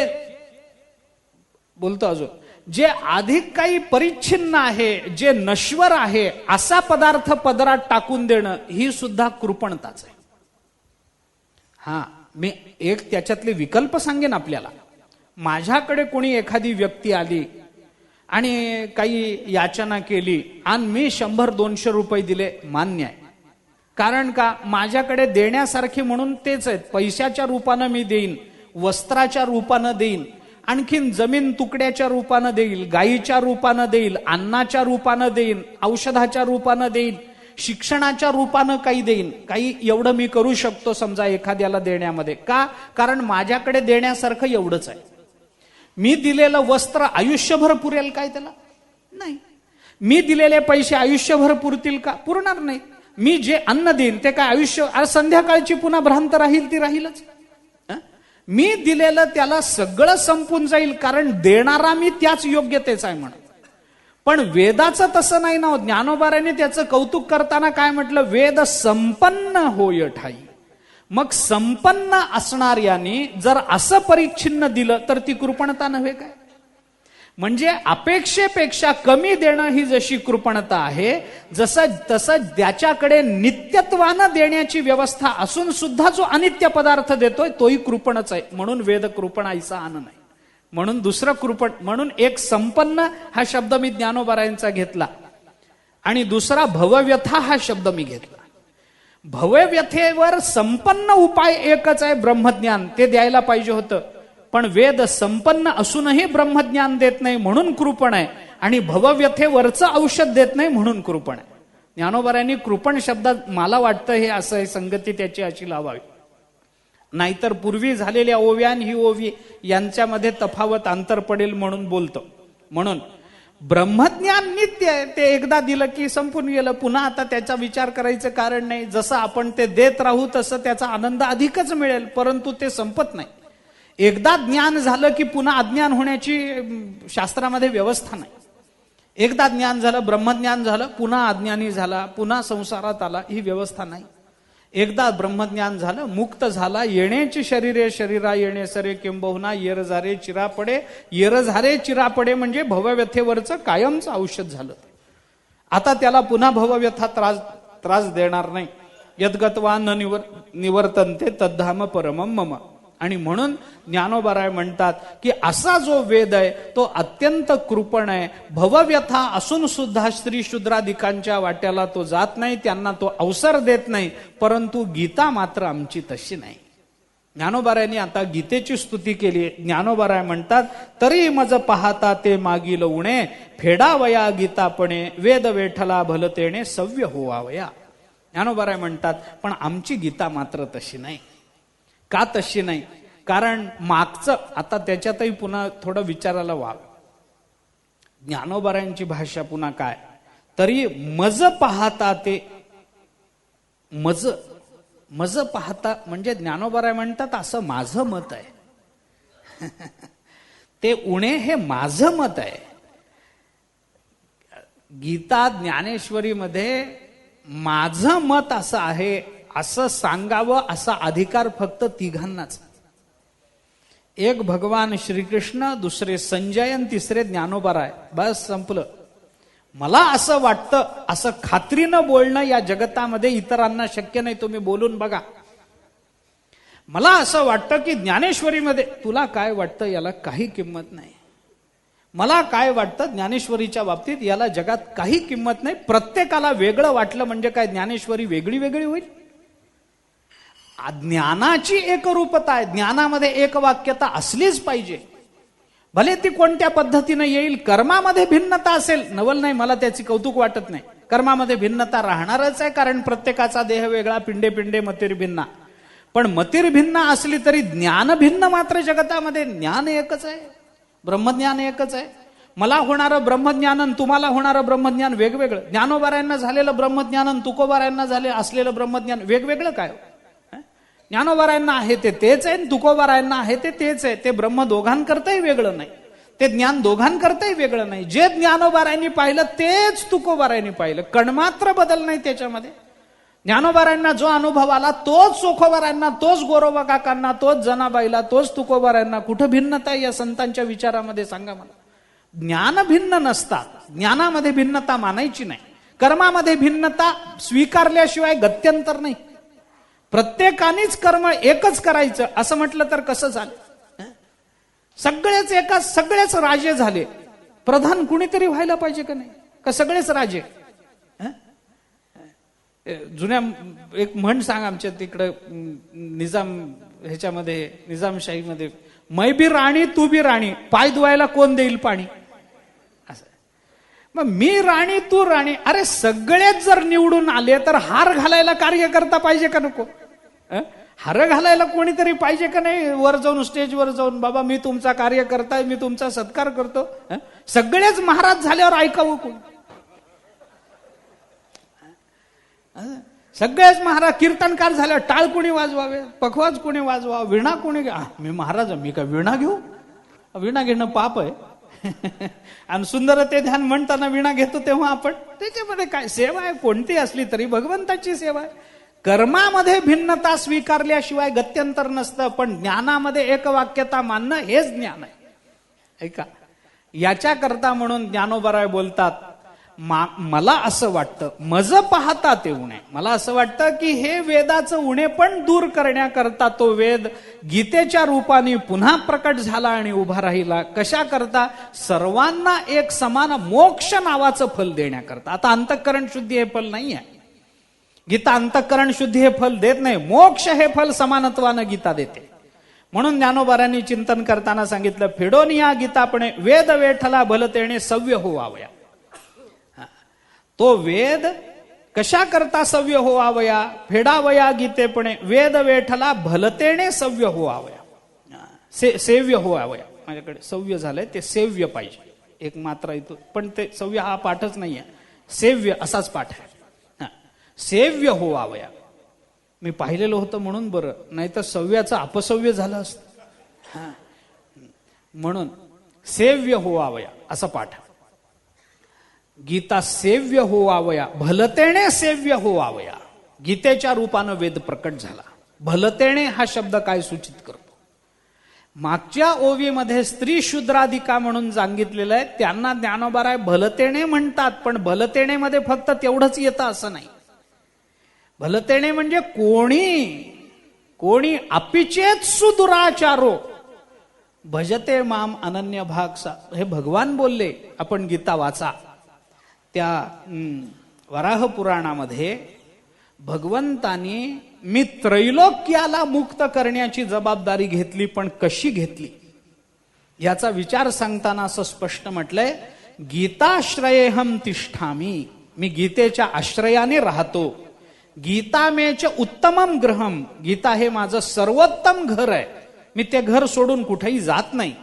बोलतो अजून, जे अधिक काही परिच्छिन्न आहे, जे नश्वर आहे, असा पदार्थ पदरात टाकून देणं ही सुद्धा कृपणताच आहे. हा, मी एक त्याच्यातले विकल्प सांगेन आपल्याला. माझ्याकडे कोणी एखादी व्यक्ती आली आणि काही याचना केली आणि मी 100-200 रुपये दिले, मान्य आहे. कारण का? माझ्याकडे देण्यासारखे म्हणून तेच आहेत. पैशाच्या रूपानं मी देईन, वस्त्राच्या रूपानं देईन, आणखीन जमीन तुकड्याच्या रूपानं देईल, गायीच्या रूपानं देईल, अन्नाच्या रूपानं देईन, औषधाच्या रूपानं देईन, शिक्षणाच्या रूपानं काही देईन. काही एवढं मी करू शकतो समजा एखाद्याला देण्यामध्ये. का? कारण माझ्याकडे देण्यासारखं एवढंच आहे. मी दिलेलं वस्त्र आयुष्यभर पुरेल काय त्याला? नाही. मी दिलेले पैसे आयुष्यभर पुरतील का? पुरणार नाही. मी जे अन्न देईन ते काय आयुष्य, आज संध्याकाळची पुन्हा भ्रांत राहील ती राहीलच. मी दिलेलं त्याला सगळं संपून जाईल, कारण देणारा मी त्याच योग्यतेचा आहे म्हणून. पण वेदाचं तसं नाही ना. ज्ञानोबाराने त्याचं कौतुक करताना काय म्हटलं? वेद संपन्न होय ठाई. मग संपन्न असणाऱ्याने जर असं परिच्छिन्न दिलं तर ती कृपणता नव्हे काय? म्हणजे अपेक्षेपेक्षा कमी देणं ही जशी कृपणता आहे, तसं त्याच्याकडे नित्यत्वानं देण्याची व्यवस्था असून सुद्धा जो अनित्य पदार्थ देतोय तोही कृपणच आहे. म्हणून वेद कृपणाईचा आन नाही. म्हणून दुसरं कृपण, म्हणून एक संपन्न हा शब्द मी ज्ञानोबारायांचा घेतला आणि दुसरा भवव्यथा हा शब्द मी घेतला. भवव्यथेवर संपन्न उपाय एकच आहे, ब्रह्मज्ञान. ते द्यायला पाहिजे होतं, पण वेद संपन्न असूनही ब्रह्मज्ञान देत नाही म्हणून कृपण आहे, आणि भवव्यथेवरचं औषध देत नाही म्हणून कृपण आहे. ज्ञानोबारायांनी कृपण शब्दात मला वाटतं हे असं आहे, संगती त्याची अशी लावावी. नाहीतर पूर्वी झालेल्या ओव्या आणि ही ओवी यांच्यामध्ये तफावत अंतर पडेल म्हणून बोलतो. म्हणून ब्रह्मज्ञान नित्य आहे, ते एकदा दिलं की संपून गेलं. पुन्हा आता त्याचा विचार करायचं कारण नाही. जसं आपण ते देत राहू तसं त्याचा आनंद अधिकच मिळेल, परंतु ते संपत नाही. एकदा ज्ञान झालं की पुन्हा अज्ञान होण्याची शास्त्रामध्ये व्यवस्था नाही. एकदा ज्ञान झालं, ब्रह्मज्ञान झालं, पुन्हा अज्ञानी झाला, पुन्हा संसारात आला, ही व्यवस्था नाही. एकदा ब्रह्मज्ञान झालं, मुक्त झाला, येण्याची शरीरे शरीरा येणे सरे किंबहुना येर झारे चिरा पडे. येर झारे चिरा पडे म्हणजे भवव्यथेवरचं कायमचं औषध झालं. आता त्याला पुन्हा भवव्यथा त्रास देणार नाही. यद्गत्वा न निवर्तन्ते तद्धाम परमम मम. आणि म्हणून ज्ञानोबाराय म्हणतात की असा जो वेद आहे तो अत्यंत कृपण आहे. भवव्यथा असून सुद्धा स्त्री शूद्रादिकांच्या वाट्याला तो जात नाही, त्यांना तो अवसर देत नाही. परंतु गीता मात्र आमची तशी नाही. ज्ञानोबारायांनी आता गीतेची स्तुती केली. ज्ञानोबाराय म्हणतात तरी मज पाहता ते मागील उणे, फेडावया गीतापणे वेद वेठला भलतेने सव्य होवावया. ज्ञानोबाराय म्हणतात पण आमची गीता मात्र तशी नाही. का तशी नाही? कारण मागचं आता त्याच्यातही पुन्हा थोडं विचारायला व्हावं. ज्ञानोबारायांची भाषा पुन्हा काय? तरी मज पाहता ते मज पाहता म्हणजे ज्ञानोबाराय म्हणतात असं माझं मत आहे. ते उणे हे माझं मत आहे. गीता ज्ञानेश्वरीमध्ये माझं मत असं आहे असं सांगावं असा अधिकार फक्त तिघांनाच. एक भगवान श्रीकृष्ण, दुसरे संजय आणि तिसरे ज्ञानोबाराय. बस संपलं. मला असं वाटतं असं खात्रीनं बोलणं या जगतामध्ये इतरांना शक्य नाही. तुम्ही बोलून बघा. मला असं वाटतं की ज्ञानेश्वरीमध्ये, तुला काय वाटतं याला काही किंमत नाही. मला काय वाटतं ज्ञानेश्वरीच्या बाबतीत याला जगात काही किंमत नाही. प्रत्येकाला वेगळं वाटलं म्हणजे काय ज्ञानेश्वरी वेगळी वेगळी होईल? ज्ञानाची एकरूपता आहे. ज्ञानामध्ये एक वाक्यता असलीच पाहिजे. भले ती कोणत्या पद्धतीने येईल. कर्मामध्ये भिन्नता असेल, नवल नाही, मला त्याची कौतुक वाटत नाही. कर्मामध्ये भिन्नता राहणारच आहे, कारण प्रत्येकाचा देह वेगळा, पिंडे पिंडे मतीर भिन्ना. पण मतीर भिन्न असली तरी ज्ञान भिन्न मात्र जगतामध्ये. ज्ञान एकच आहे, ब्रह्मज्ञान एकच आहे. मला होणारं ब्रह्मज्ञान आणि तुम्हाला होणारं ब्रह्मज्ञान वेगवेगळं. ज्ञानोबारायांना झालेलं ब्रह्मज्ञान आणि तुकोबारायांना असलेलं ब्रह्मज्ञान वेगवेगळं काय? ज्ञानोबारायांना आहे ते तेच आहे, तुकोबारायांना आहे ते तेच आहे. ते ब्रह्म दोघांकरताही वेगळं नाही, ते ज्ञान दोघांकरताही वेगळं नाही. जे ज्ञानोबारायांनी पाहिलं तेच तुकोबारायांनी पाहिलं. कणमात्र बदल नाही त्याच्यामध्ये. ज्ञानोबारायांना जो अनुभव आला तोच चोखोबारायांना, तोच गोरोबा काकांना, तोच जनाबाईला, तोच तुकोबारायांना. कुठं भिन्नता या संतांच्या विचारामध्ये सांगा मला. ज्ञान भिन्न नसतात. ज्ञानामध्ये भिन्नता मानायची नाही. कर्मामध्ये भिन्नता स्वीकारल्याशिवाय गत्यंतर नाही. प्रत्येकानेच कर्म एकच करायचं असं म्हटलं तर कसं झालं? सगळेच एकाच, सगळेच राजे झाले. प्रधान कुणीतरी व्हायला पाहिजे का नाही? का सगळेच राजे? जुन्या एक म्हण सांग आमच्या तिकडं निजाम ह्याच्यामध्ये, निजामशाहीमध्ये, मै बी राणी तू बी राणी, पाय धुवायला कोण देईल पाणी? असं. मग मी राणी तू राणी. अरे सगळेच जर निवडून आले तर हार घालायला कार्यकर्ता पाहिजे का नको? हार घालायला कोणीतरी पाहिजे का नाही? वर जाऊन, स्टेजवर जाऊन, बाबा मी तुमचा कार्यकर्ता आहे, मी तुमचा सत्कार करतो. सगळेच महाराज झाल्यावर ऐकावं कोण? सगळेच महाराज. कीर्तनकार झाल्यावर टाळ कोणी वाजवावे, पखवाज कोणी वाजवावं, विणा कोणी? मी महाराज, मी काय विणा घेऊ? विणा घेणं पाप आहे. आणि सुंदर ते ध्यान म्हणताना विणा घेतो तेव्हा आपण त्याच्यामध्ये काय सेवा आहे? कोणती असली तरी भगवंताची सेवा आहे. कर्मामध्ये भिन्नता स्वीकारल्याशिवाय गत्यंतर नसतं. पण ज्ञानामध्ये एकवाक्यता मानणं हेच ज्ञान आहे. ऐका, याच्याकरता म्हणून ज्ञानोबाराय बोलतात, मला असं वाटतं मज पाहता ते उणे. मला असं वाटतं की हे वेदाचं उणे पण दूर करण्याकरता तो वेद गीतेच्या रूपाने पुन्हा प्रकट झाला आणि उभा राहिला. कशा करता? सर्वांना एक समान मोक्ष नावाचं फल देण्याकरता. आता अंतःकरण शुद्धी हे फल नाही आहे. गीता अंतःकरण शुद्धी हे फल देत नाही. मोक्ष हे फल समानत्वानं गीता देते. म्हणून ज्ञानोबारांनी चिंतन करताना सांगितलं, फेडोनिया गीतापणे वेद वेठला भलतेने सव्य होवावया. तो वेद कशा करता सव्य होवावया? फेडावया गीतेपणे वेद वेठला भलतेने सव्य होवावया. सेव्य होवावया. माझ्याकडे सव्य झालंय, ते सेव्य पाहिजे. एक मात्रा येतो, पण ते सव्य हा पाठच नाहीये. सेव्य असाच पाठ आहे. सेव्य होवावया. मी पाहिलेलं होतं म्हणून बरं, नाही तर सव्याचं अपसव्य झालं असतं. म्हणून सेव्य होवावया असा पाठ. गीता सेव्य होवावया, भलतेने सेव्य होवावया. गीतेच्या रूपानं वेद प्रकट झाला. भलतेणे हा शब्द काय सूचित करतो? मागच्या ओवीमध्ये स्त्री शूद्राधिका म्हणून सांगितलेलं आहे, त्यांना ज्ञानोबाराय भलतेणे म्हणतात, पण भलतेणेमध्ये फक्त तेवढंच येतं असं नाही. भलतेणे म्हणजे कोणी अपिचेत सुदुराचारो भजते माम अनन्य भाग सा, हे भगवान बोलले. आपण गीता वाचा, त्या वराह पुराणामध्ये भगवंतानी मी त्रैलोक्याला मुक्त करण्याची जबाबदारी घेतली, पण कशी घेतली याचा विचार सांगताना असं स्पष्ट म्हटलंय, गीताश्रयेहम तिष्ठामी, मी गीतेच्या आश्रयाने राहतो. गीता मेच उत्तमम गृहम, गीता हे माझं सर्वोत्तम घर आहे, मी ते घर सोडून कुठेही जात नाही.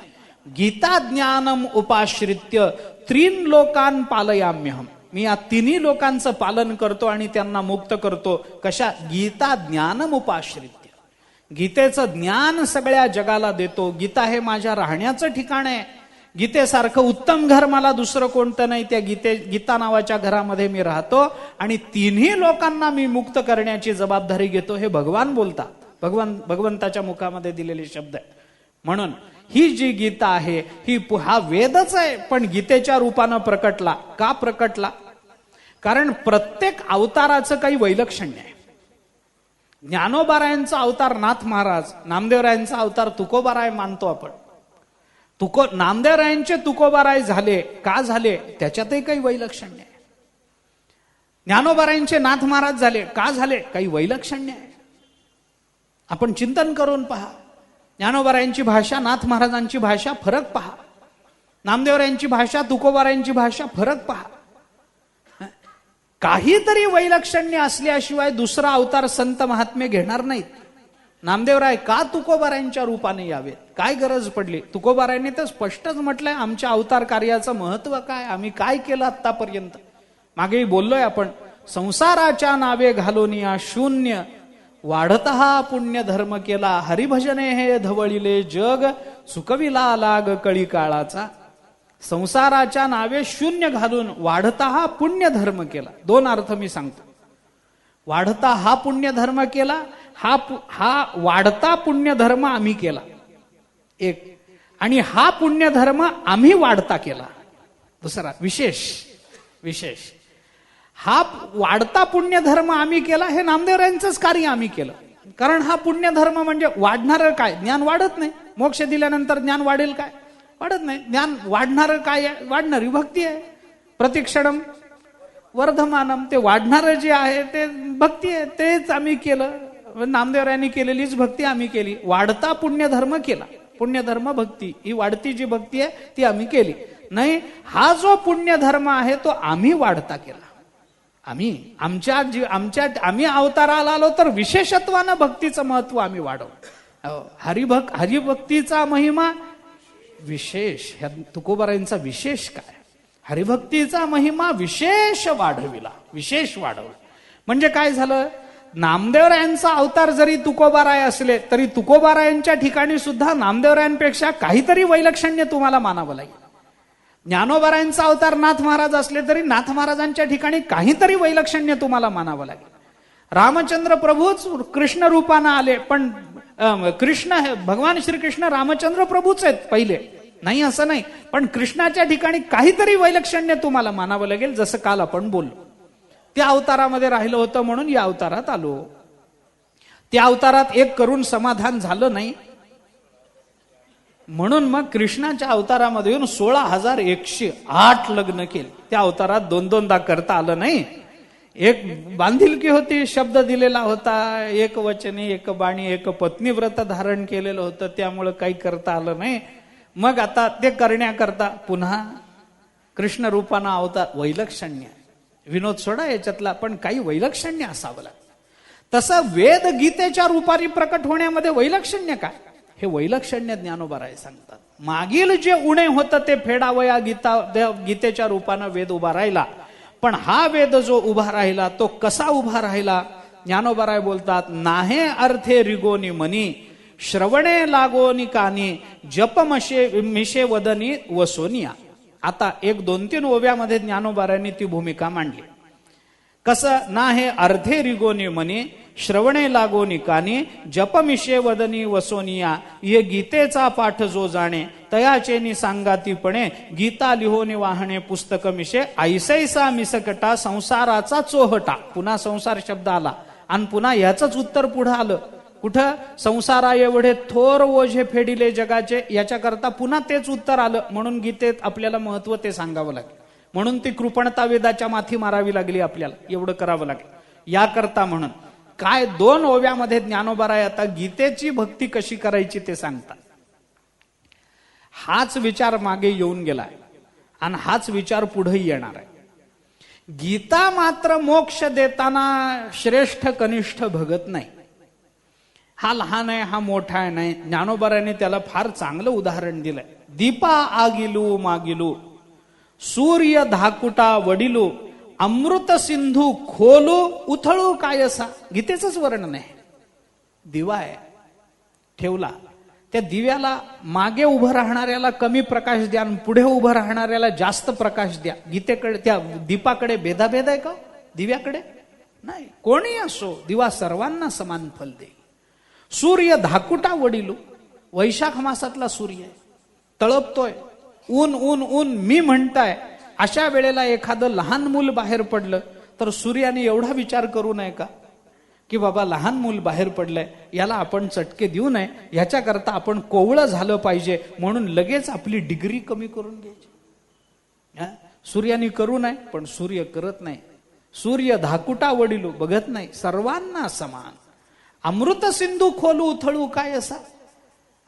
गीता ज्ञानम उपाश्रित्य त्रीन लोकान पालयाम्यहम, मी या तिन्ही लोकांचं पालन करतो आणि त्यांना मुक्त करतो. कशा? गीता ज्ञानम उपाश्रित्य, गीतेचं ज्ञान सगळ्या जगाला देतो. गीता हे माझ्या राहण्याचं ठिकाण आहे. गीतेसारखं उत्तम घर मला दुसरं कोणतं नाही. त्या गीता नावाच्या घरामध्ये मी राहतो आणि तिन्ही लोकांना मी मुक्त करण्याची जबाबदारी घेतो. हे भगवान बोलतात, भगवंताच्या मुखामध्ये दिलेले शब्द आहे. म्हणून ही जी गीता आहे हा वेदच आहे, पण गीतेच्या रूपानं प्रकटला. का प्रकटला? कारण प्रत्येक अवताराचं काही वैलक्षण्य आहे. ज्ञानोबारायांचा अवतार नाथ महाराज, नामदेवरायांचा अवतार तुकोबाराय मानतो आपण. नामदेवरायांचे तुकोबाराय झाले, का झाले? त्याच्यातही काही वैलक्षण्य आहे. ज्ञानोबारायांचे नाथ महाराज झाले, का झाले? काही वैलक्षण्य आहे. आपण चिंतन करून पहा. ज्ञानोबारायांची भाषा, नाथ महाराजांची भाषा, फरक पहा. नामदेवरायांची भाषा, तुकोबारायांची भाषा, फरक पहा. काहीतरी वैलक्षण्य असल्याशिवाय दुसरा अवतार संत महात्मे घेणार नाहीत. नामदेवराय का तुकोबारायांच्या रूपाने यावेत? काय गरज पडली? तुकोबारायांनी तर स्पष्टच म्हटलंय आमच्या अवतार कार्याचं महत्व काय, आम्ही काय केलं आतापर्यंत. मागेही बोललोय आपण, संसाराच्या नावे घालून या शून्य वाढता पुण्य धर्म केला, हरिभजने हे धवळिले जग सुकविला लाग कळी काळाचा. संसाराच्या नावे शून्य घालून वाढता हा पुण्य धर्म केला. दोन अर्थ मी सांगतो. वाढता हा पुण्य धर्म केला, हा वाढता पुण्य धर्म आम्ही केला एक, आणि हा पुण्य धर्म आम्ही वाढता केला दुसरा. विशेष हा वाढता पुण्य धर्म आम्ही केला, हे नामदेवरायांचंच कार्य आम्ही केलं. कारण हा पुण्य धर्म म्हणजे वाढणारं काय? ज्ञान वाढत नाही. मोक्ष दिल्यानंतर ज्ञान वाढेल काय? वाढत नाही. ज्ञान वाढणारं काय आहे? वाढणारी भक्ती आहे. प्रतिक्षणम वर्धमानम, ते वाढणारं जे आहे ते भक्ती आहे. तेच आम्ही केलं. नामदेवरायांनी केलेलीच भक्ती आम्ही केली. वाढता पुण्यधर्म केला. पुण्यधर्म भक्ती, ही वाढती जी भक्ती आहे ती आम्ही केली नाही. हा जो पुण्यधर्म आहे तो आम्ही वाढता केला. आम्ही अवताराला आलो तर विशेषत्वानं भक्तीचं महत्व आम्ही वाढवलं. हरिभक्तीचा महिमा विशेष, ह्या तुकोबारायांचा विशेष काय? हरिभक्तीचा महिमा विशेष वाढविला. म्हणजे काय झालं? नामदेवरायांचा अवतार जरी तुकोबाराय असले तरी तुकोबारायांच्या ठिकाणी सुद्धा नामदेवरायांपेक्षा काहीतरी वैलक्षण्य तुम्हाला मानावं लागेल. ज्ञानोबारायांचा अवतार नाथ महाराज असले तरी नाथ महाराजांच्या ठिकाणी काहीतरी वैलक्षण्य तुम्हाला मानावं लागेल. रामचंद्र प्रभूच कृष्ण रूपानं आले, पण कृष्ण भगवान श्रीकृष्ण रामचंद्र प्रभूच आहेत पहिले, नाही असं नाही. पण कृष्णाच्या ठिकाणी काहीतरी वैलक्षण्य तुम्हाला मानावं लागेल. जसं काल आपण बोललो, त्या अवतारामध्ये राहिलं होतं म्हणून या अवतारात आलो. त्या अवतारात एक करून समाधान झालं नाही, म्हणून मग कृष्णाच्या अवतारामध्ये येऊन 16,108 लग्न केले. त्या अवतारात 2-2दा करता आलं नाही. एक बांधिलकी होती, शब्द दिलेला होता, एक वचने, एक बाणी, एक पत्नी व्रत धारण केलेलं होतं, त्यामुळं काही करता आलं नाही. मग आता ते करण्याकरता पुन्हा कृष्ण रूपानं अवतार. वैलक्षण्य, विनोद सोडा याच्यातला, पण काही वैलक्षण्य असावं लागतं. तसं वेद गीतेच्या रूपाने प्रकट होण्यामध्ये वैलक्षण्य काय? हे वैलक्षण्य ज्ञानोबाराय सांगतात. मागील जे उणे होतं ते फेडावया गीतेच्या रूपानं वेद उभा राहिला. पण हा वेद जो उभा राहिला तो कसा उभा राहिला? ज्ञानोबाराय बोलतात, नाहे अर्थे रिगोनी मनी, श्रवणे लागोनी कानी, जप मिशे वदनी वसोनिया. आता 1-2-3 ओव्यामध्ये ज्ञानोबारायांनी ती भूमिका मांडली. कसं ना हे अर्धे रिगोनी मनी श्रवणे लागोनी कानी जपमिशे वदनी वसोनिया ये गीतेचा पाठ जो जाणे तयाचेनी सांगातीपणे गीता लिहोनी वाहणे पुस्तक मिशे ऐसैसा मिसकटा संसाराचा चोहटा. पुन्हा संसार शब्द आला आणि पुन्हा याचंच उत्तर पुढे आलं. कुठं? संसारा एवढे थोर ओझे फेडिले जगाचे, याच्याकरता पुन्हा तेच उत्तर आलं. म्हणून गीतेत आपल्याला महत्व ते सांगावं लागेल. म्हणून ती कृपणता वेदाच्या माथी मारावी लागली आपल्याला, एवढं करावं लागेल याकरता. म्हणून काय 2 ओव्यामध्ये ज्ञानोबाराय आता गीतेची भक्ती कशी करायची ते सांगतात. हाच विचार मागे येऊन गेलाय आणि हाच विचार पुढेही येणार आहे. गीता मात्र मोक्ष देताना श्रेष्ठ कनिष्ठ भगत नाही. हा लहान आहे, हा मोठा आहे नाही. ज्ञानोबाराने त्याला फार चांगलं उदाहरण दिलंय. दीपा आगिलू मागिलू सूर्य धाकुटा वडिलू अमृत सिंधू खोलू उथळू कायसा. गीतेचंच वर्णन आहे. दिवा आहे, ठेवला, त्या दिव्याला मागे उभं राहणाऱ्याला कमी प्रकाश द्या आणि पुढे उभं राहणाऱ्याला जास्त प्रकाश द्या. गीतेकडे त्या दीपाकडे भेदाभेद आहे का? दिव्याकडे नाही. कोणी असो, दिवा सर्वांना समान फल देईल. सूर्य धाकुटा वडिलू, वैशाख मासातला सूर्य आहे, तळपतोय, ऊन ऊन ऊन मी म्हणताय. अशा वेळेला एखादं लहान मूल बाहेर पडलं तर सूर्याने एवढा विचार करू नये का की बाबा लहान मूल बाहेर पडलंय, याला आपण चटके देऊ नये, ह्याच्याकरता आपण कोवळं झालं पाहिजे म्हणून लगेच आपली डिग्री कमी करून घ्यायची. सूर्याने करू नये, पण सूर्य करत नाही. सूर्य धाकुटा वडिलू, बघत नाही, सर्वांना समान. अमृत सिंधू खोलू उथळू काय असा.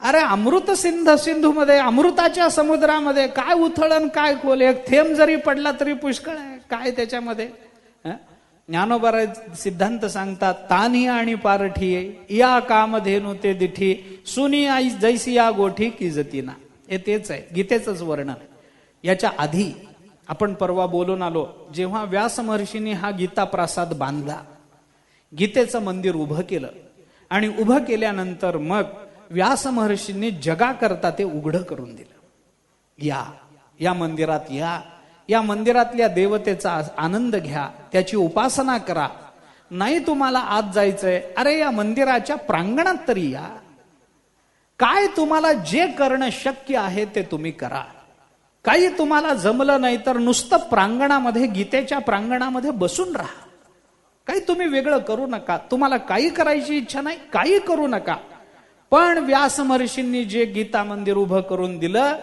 अरे अमृत सिंधू मध्ये, अमृताच्या समुद्रामध्ये काय उथळण काय खोल. एक थेंब जरी पडला तरी पुष्कळ आहे. काय त्याच्यामध्ये. ज्ञानोबाराय सिद्धांत सांगतात, तान्ही आणि पारठी या कामधेनु ते दिठी सुनी आई जैसी या गोठी की जतीना. हे तेच आहे, गीतेचंच वर्णन. याच्या आधी आपण परवा बोलून आलो, जेव्हा व्यास महर्षींनी हा गीता प्रासाद बांधला, गीतेचं मंदिर उभं केलं आणि उभं केल्यानंतर मग व्यास महर्षींनी जगाकरता ते उघडं करून दिलं. या मंदिरात या मंदिरातल्या देवतेचा आनंद घ्या, त्याची उपासना करा. नाही तुम्हाला आत जायचंय, अरे या मंदिराच्या प्रांगणात तरी या. काय तुम्हाला जे करणं शक्य आहे ते तुम्ही करा. काही तुम्हाला जमलं नाही तर नुसतं प्रांगणामध्ये, गीतेच्या प्रांगणामध्ये बसून राहा. काही तुम्ही वेगळं करू नका. तुम्हाला काही करायची इच्छा नाही, काही करू नका. पण व्यास महर्षींनी जे गीता मंदिर उभं करून दिलं,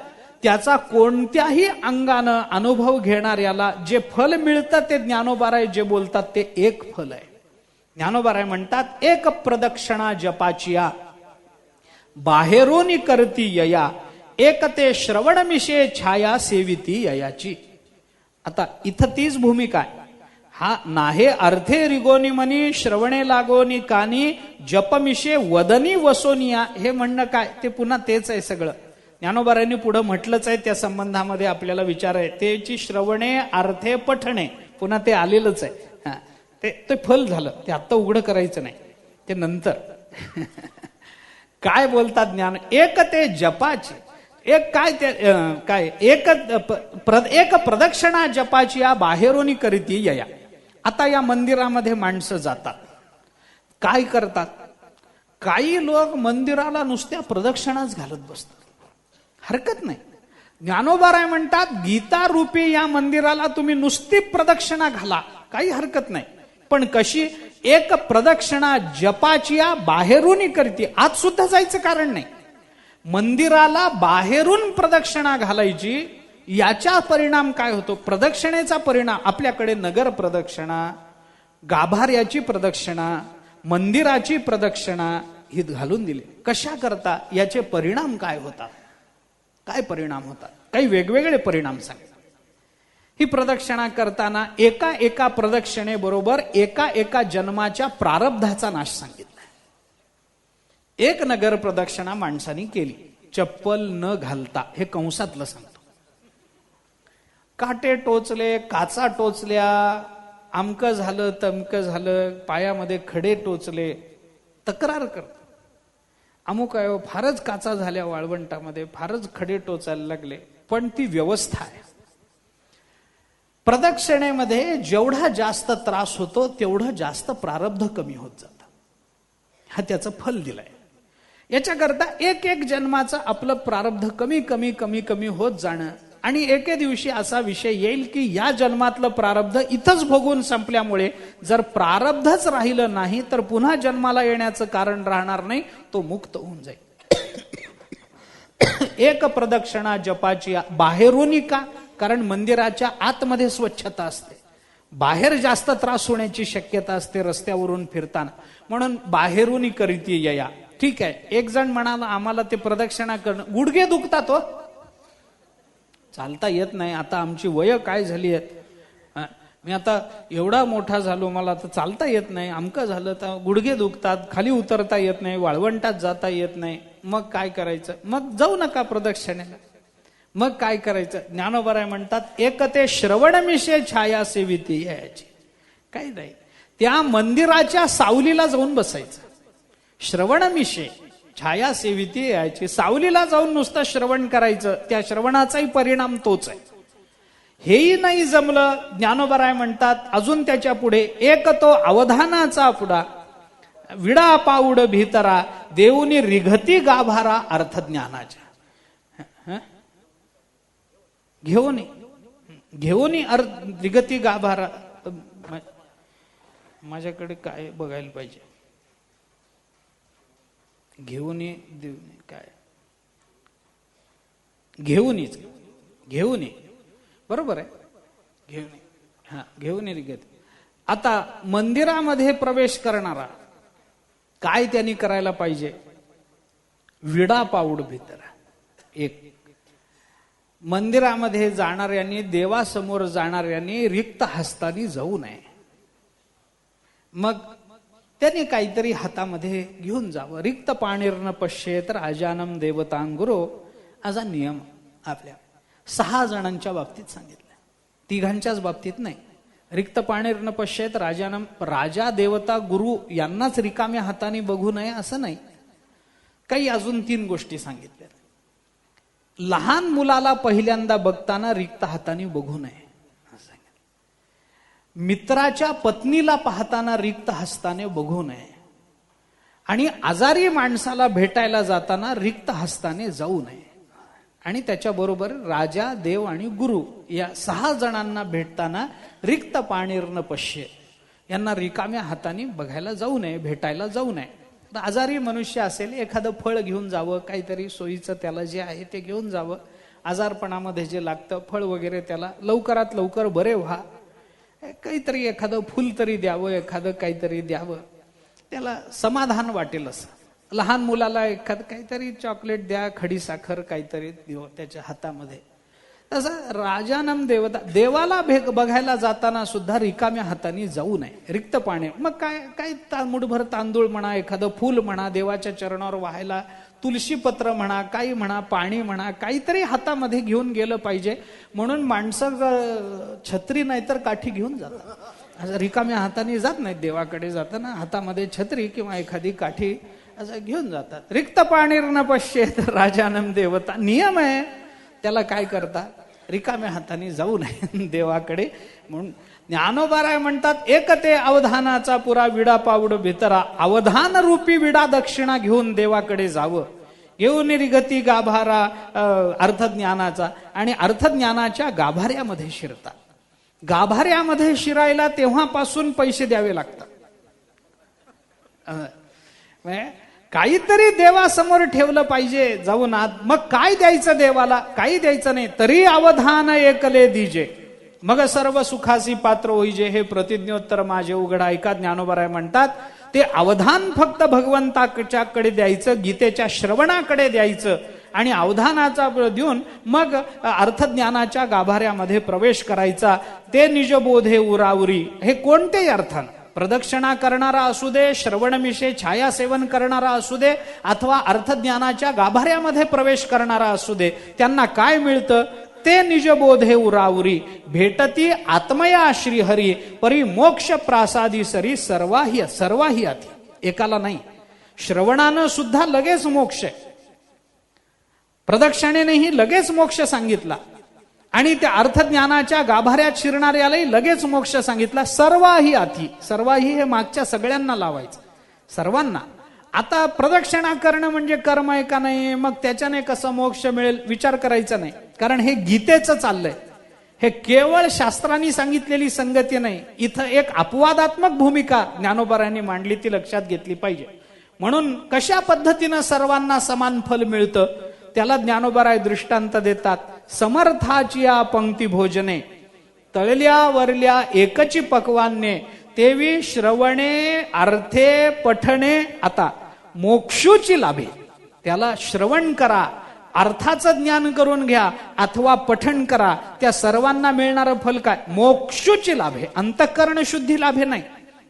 त्याचा कोणत्याही अंगानं अनुभव घेणाऱ्याला जे फल मिळतं ते ज्ञानोबाराय जे बोलतात ते एक फल आहे. ज्ञानोबाराय म्हणतात, एक प्रदक्षिणा जपाचिया बाहेरून करती यया एक ते श्रवणमिशे छाया सेविती ययाची. आता इथं तीच भूमिका आहे. हा नाहे अर्धे रिगोनी मनी श्रवणे लागोनी कानी जपमिशे वदनी वसोनिया. हे म्हणणं काय, ते पुन्हा तेच आहे सगळं. ज्ञानोबारायांनी पुढे म्हटलंच आहे. त्या संबंधामध्ये आपल्याला विचार आहे. त्याची श्रवणे अर्धे पठणे, पुन्हा ते आलेलंच आहे. ते फल झालं, ते आत्ता उघडं करायचं नाही, ते नंतर. काय बोलतात ज्ञान, एक ते जपाचे, एक काय ते काय एक प्रदक्षिणा जपाची या बाहेरून करीती यया. आता या मंदिरामध्ये माणसं जातात, काय करतात. काही लोक मंदिराला नुसत्या प्रदक्षिणाच घालत बसतात, हरकत नाही. ज्ञानोबाराय म्हणतात, गीता रूपी या मंदिराला तुम्ही नुसती प्रदक्षिणा घाला, काही हरकत नाही. पण कशी, एक प्रदक्षिणा जपाची या बाहेरून करते. आत सुद्धा जायचं कारण नाही, मंदिराला बाहेरून प्रदक्षिणा घालायची. याचा परिणाम काय होतो, प्रदक्षिणेचा परिणाम. आपल्याकडे नगर प्रदक्षिणा, गाभाऱ्याची प्रदक्षिणा, मंदिराची प्रदक्षिणा ही घालून दिली. कशा करता, याचे परिणाम काय होतात, काय परिणाम होतात, काही वेगवेगळे परिणाम सांग. ही प्रदक्षिणा करताना एका एका प्रदक्षिणेबरोबर एका एका जन्माच्या प्रारब्धाचा नाश सांगितला. एक नगर प्रदक्षिणा माणसाने केली चप्पल न घालता, हे कंसातलं सांगतो. काटे टोचले, काचा टोचल्या, आमकं झालं तमकं झालं, पायामध्ये खडे टोचले, तक्रार करतो. अमुक आहे, फारच काचा झाल्या वाळवंटामध्ये, फारच खडे टोचायला लागले. पण ती व्यवस्था आहे. प्रदक्षिणेमध्ये जेवढा जास्त त्रास होतो तेवढं जास्त प्रारब्ध कमी होत जातं. हा त्याचं फल दिलंय. याच्याकरता एक एक जन्माचं आपलं प्रारब्ध कमी कमी कमी कमी होत जाणं आणि एके दिवशी असा विषय येईल की या जन्मातलं प्रारब्ध इथंच भोगून संपल्यामुळे जर प्रारब्धच राहिलं नाही तर पुन्हा जन्माला येण्याचं कारण राहणार नाही, तो मुक्त होऊन जाईल. एक प्रदक्षिणा जपाची बाहेरून का? कारण मंदिराच्या आतमध्ये स्वच्छता असते, बाहेर जास्त त्रास होण्याची शक्यता असते रस्त्यावरून फिरताना, म्हणून बाहेरून करीती या. ठीक आहे. एक जण म्हणाला आम्हाला ते प्रदक्षिणा करणं, गुडघे दुखतात हो, चालता येत नाही, आता आमची वय काय झाली आहेत, मी आता एवढा मोठा झालो, मला आता चालता येत नाही, अमकं झालं, तर गुडघे दुखतात, खाली उतरता येत नाही, वाळवंटात जाता येत नाही, मग काय करायचं? मग जाऊ नका प्रदक्षिणेला. मग काय करायचं? ज्ञानोबराय म्हणतात एक ते श्रवणमिषे छाया सेविती याची. काही नाही, त्या मंदिराच्या सावलीला जाऊन बसायचं. श्रवणमिषे छाया सेविती याची, सावलीला जाऊन नुसतं श्रवण करायचं, त्या श्रवणाचाही परिणाम तोच आहे. हेही नाही जमलं, ज्ञानोबराय म्हणतात अजून त्याच्या पुढे एक तो अवधानाचा पुढा विडा पाऊड भीतरा देऊनी रिघती गाभारा अर्थज्ञानाच्या. घेऊन रिघती गाभारा. माझ्याकडे काय बघायला पाहिजे? घेऊन काय? घेऊन बरोबर आहे. घेऊन रिघती. आता मंदिरामध्ये प्रवेश करणारा काय त्यांनी करायला पाहिजे? विडा पाऊड भीतरा. एक, मंदिरामध्ये जाणाऱ्यांनी, देवासमोर जाणाऱ्यांनी रिक्त हस्तानी जाऊ नये. मग त्यांनी काहीतरी हातामध्ये घेऊन जावं. रिक्त पाणीर्न पश्येत राजानम देवतांगुरो असा नियम आपल्या 6 जणांच्या बाबतीत सांगितलं, 3घांच्याच बाबतीत नाही. रिक्त पाणीर्न पश्येत राजानम, राजा देवता गुरु यांनाच रिकाम्या हाताने बघू नये असं नाही, काही अजून 3 गोष्टी सांगितल्या. लहान मुलाला पहिल्यांदा बघताना रिक्त हाताने बघू नये, मित्राच्या पत्नीला पाहताना रिक्त हस्ताने बघू नये, आणि आजारी माणसाला भेटायला जाताना रिक्त हस्ताने जाऊ नये. आणि त्याच्याबरोबर राजा, देव आणि गुरु या 6 जणांना भेटताना रिक्त पाणीर्न पश्ये, यांना रिकाम्या हाताने बघायला जाऊ नये, भेटायला जाऊ नये. आजारी मनुष्य असेल, एखादं फळ घेऊन जावं, काहीतरी सोयीचं त्याला जे आहे ते घेऊन जावं. आजारपणामध्ये जे लागतं फळ वगैरे त्याला लवकरात लवकर बरे व्हा, काहीतरी एखादं फुल तरी द्यावं, एखादं काहीतरी द्यावं, त्याला समाधान वाटेल असं. लहान मुलाला एखादं काहीतरी चॉकलेट द्या, खडी साखर काहीतरी देऊ त्याच्या हातामध्ये. तसं राजानम देवता, देवाला बघायला जाताना सुद्धा रिकाम्या हाताने जाऊ नये, रिक्त पाणी. मग काय मुठभर तांदूळ म्हणा, एखादं फूल म्हणा, देवाच्या चरणावर वाहायला तुलसी पत्र म्हणा, काही म्हणा, पाणी म्हणा, काहीतरी हातामध्ये घेऊन गेलं पाहिजे. म्हणून माणसं छत्री नाही तर काठी घेऊन जातात, असं रिकाम्या हाताने जात नाहीत. देवाकडे जाताना हातामध्ये छत्री किंवा एखादी काठी असं घेऊन जातात. रिक्त पाणीर्न पश्येत राजानम देवता, नियम आहे. त्याला काय करता? रिकाम्या हाताने जाऊ नये देवाकडे. म्हणून ज्ञानोबाराय म्हणतात एक ते अवधानाचा पुरा विडा पाऊड भीतरा, अवधान रूपी विडा दक्षिणा घेऊन देवाकडे जावं. घेऊन रिघती गाभारा अर्थज्ञानाचा, आणि अर्थज्ञानाच्या गाभाऱ्यामध्ये शिरतात. गाभाऱ्यामध्ये शिरायला तेव्हापासून पैसे द्यावे लागतात. काहीतरी देवासमोर ठेवलं पाहिजे जाऊन आत. मग काय द्यायचं देवाला? काही द्यायचं नाही, तरी अवधान एकले दिजे, मग सर्व सुखासी पात्र होईजे, हे प्रतिज्ञोत्तर माझे उघडा. ऐका, ज्ञानोबाराय म्हणतात ते अवधान फक्त भगवंताच्याकडे द्यायचं, गीतेच्या श्रवणाकडे द्यायचं, आणि अवधानाचा देऊन मग अर्थज्ञानाच्या गाभाऱ्यामध्ये प्रवेश करायचा. ते निजबोधे उराउरी, हे कोणत्याही अर्थानं प्रदक्षिणा करणारा असू दे, श्रवणमिषे छाया सेवन करणारा असू दे, अथवा अर्थज्ञानाच्या गाभाऱ्यामध्ये प्रवेश करणारा असू दे, त्यांना काय मिळतं? ते निजबोधे उराउरी, भेटती आत्मया श्रीहरी, परी मोक्ष प्रासादी सरी, सर्वाही अति. एकाला नाही, श्रवणानं सुद्धा लगेच मोक्ष आहे, प्रदक्षिणेनेही लगेच मोक्ष सांगितला. आणि त्या अर्थज्ञानाच्या गाभाऱ्यात शिरणाऱ्यालाही लगेच मोक्ष सांगितला. सर्वाही अति, सर्वाही हे मागच्या सगळ्यांना लावायचं, सर्वांना. आता प्रदक्षिणा करणं म्हणजे कर्म आहे का नाही, मग त्याच्याने कसं मोक्ष मिळेल विचार करायचा नाही, कारण हे गीतेचं चाललंय. हे केवळ शास्त्रांनी सांगितलेली संगती नाही. इथं एक अपवादात्मक भूमिका ज्ञानोबारायांनी मांडली, ती लक्षात घेतली पाहिजे. म्हणून कशा पद्धतीनं सर्वांना समान फल मिळतं त्याला ज्ञानोबाराय दृष्टांत देतात. समर्थाची या पंक्ती भोजने, तळल्या वरल्या एकची पक्वान्ने, तेवी श्रवणे अर्थे पठणे. आता मोक्षूची लाभे, त्याला श्रवण करा, अर्थाचं ज्ञान करून घ्या अथवा पठण करा, त्या सर्वांना मिळणारं फल काय? मोक्षूची लाभे. अंतःकरण शुद्धी लाभे नाही,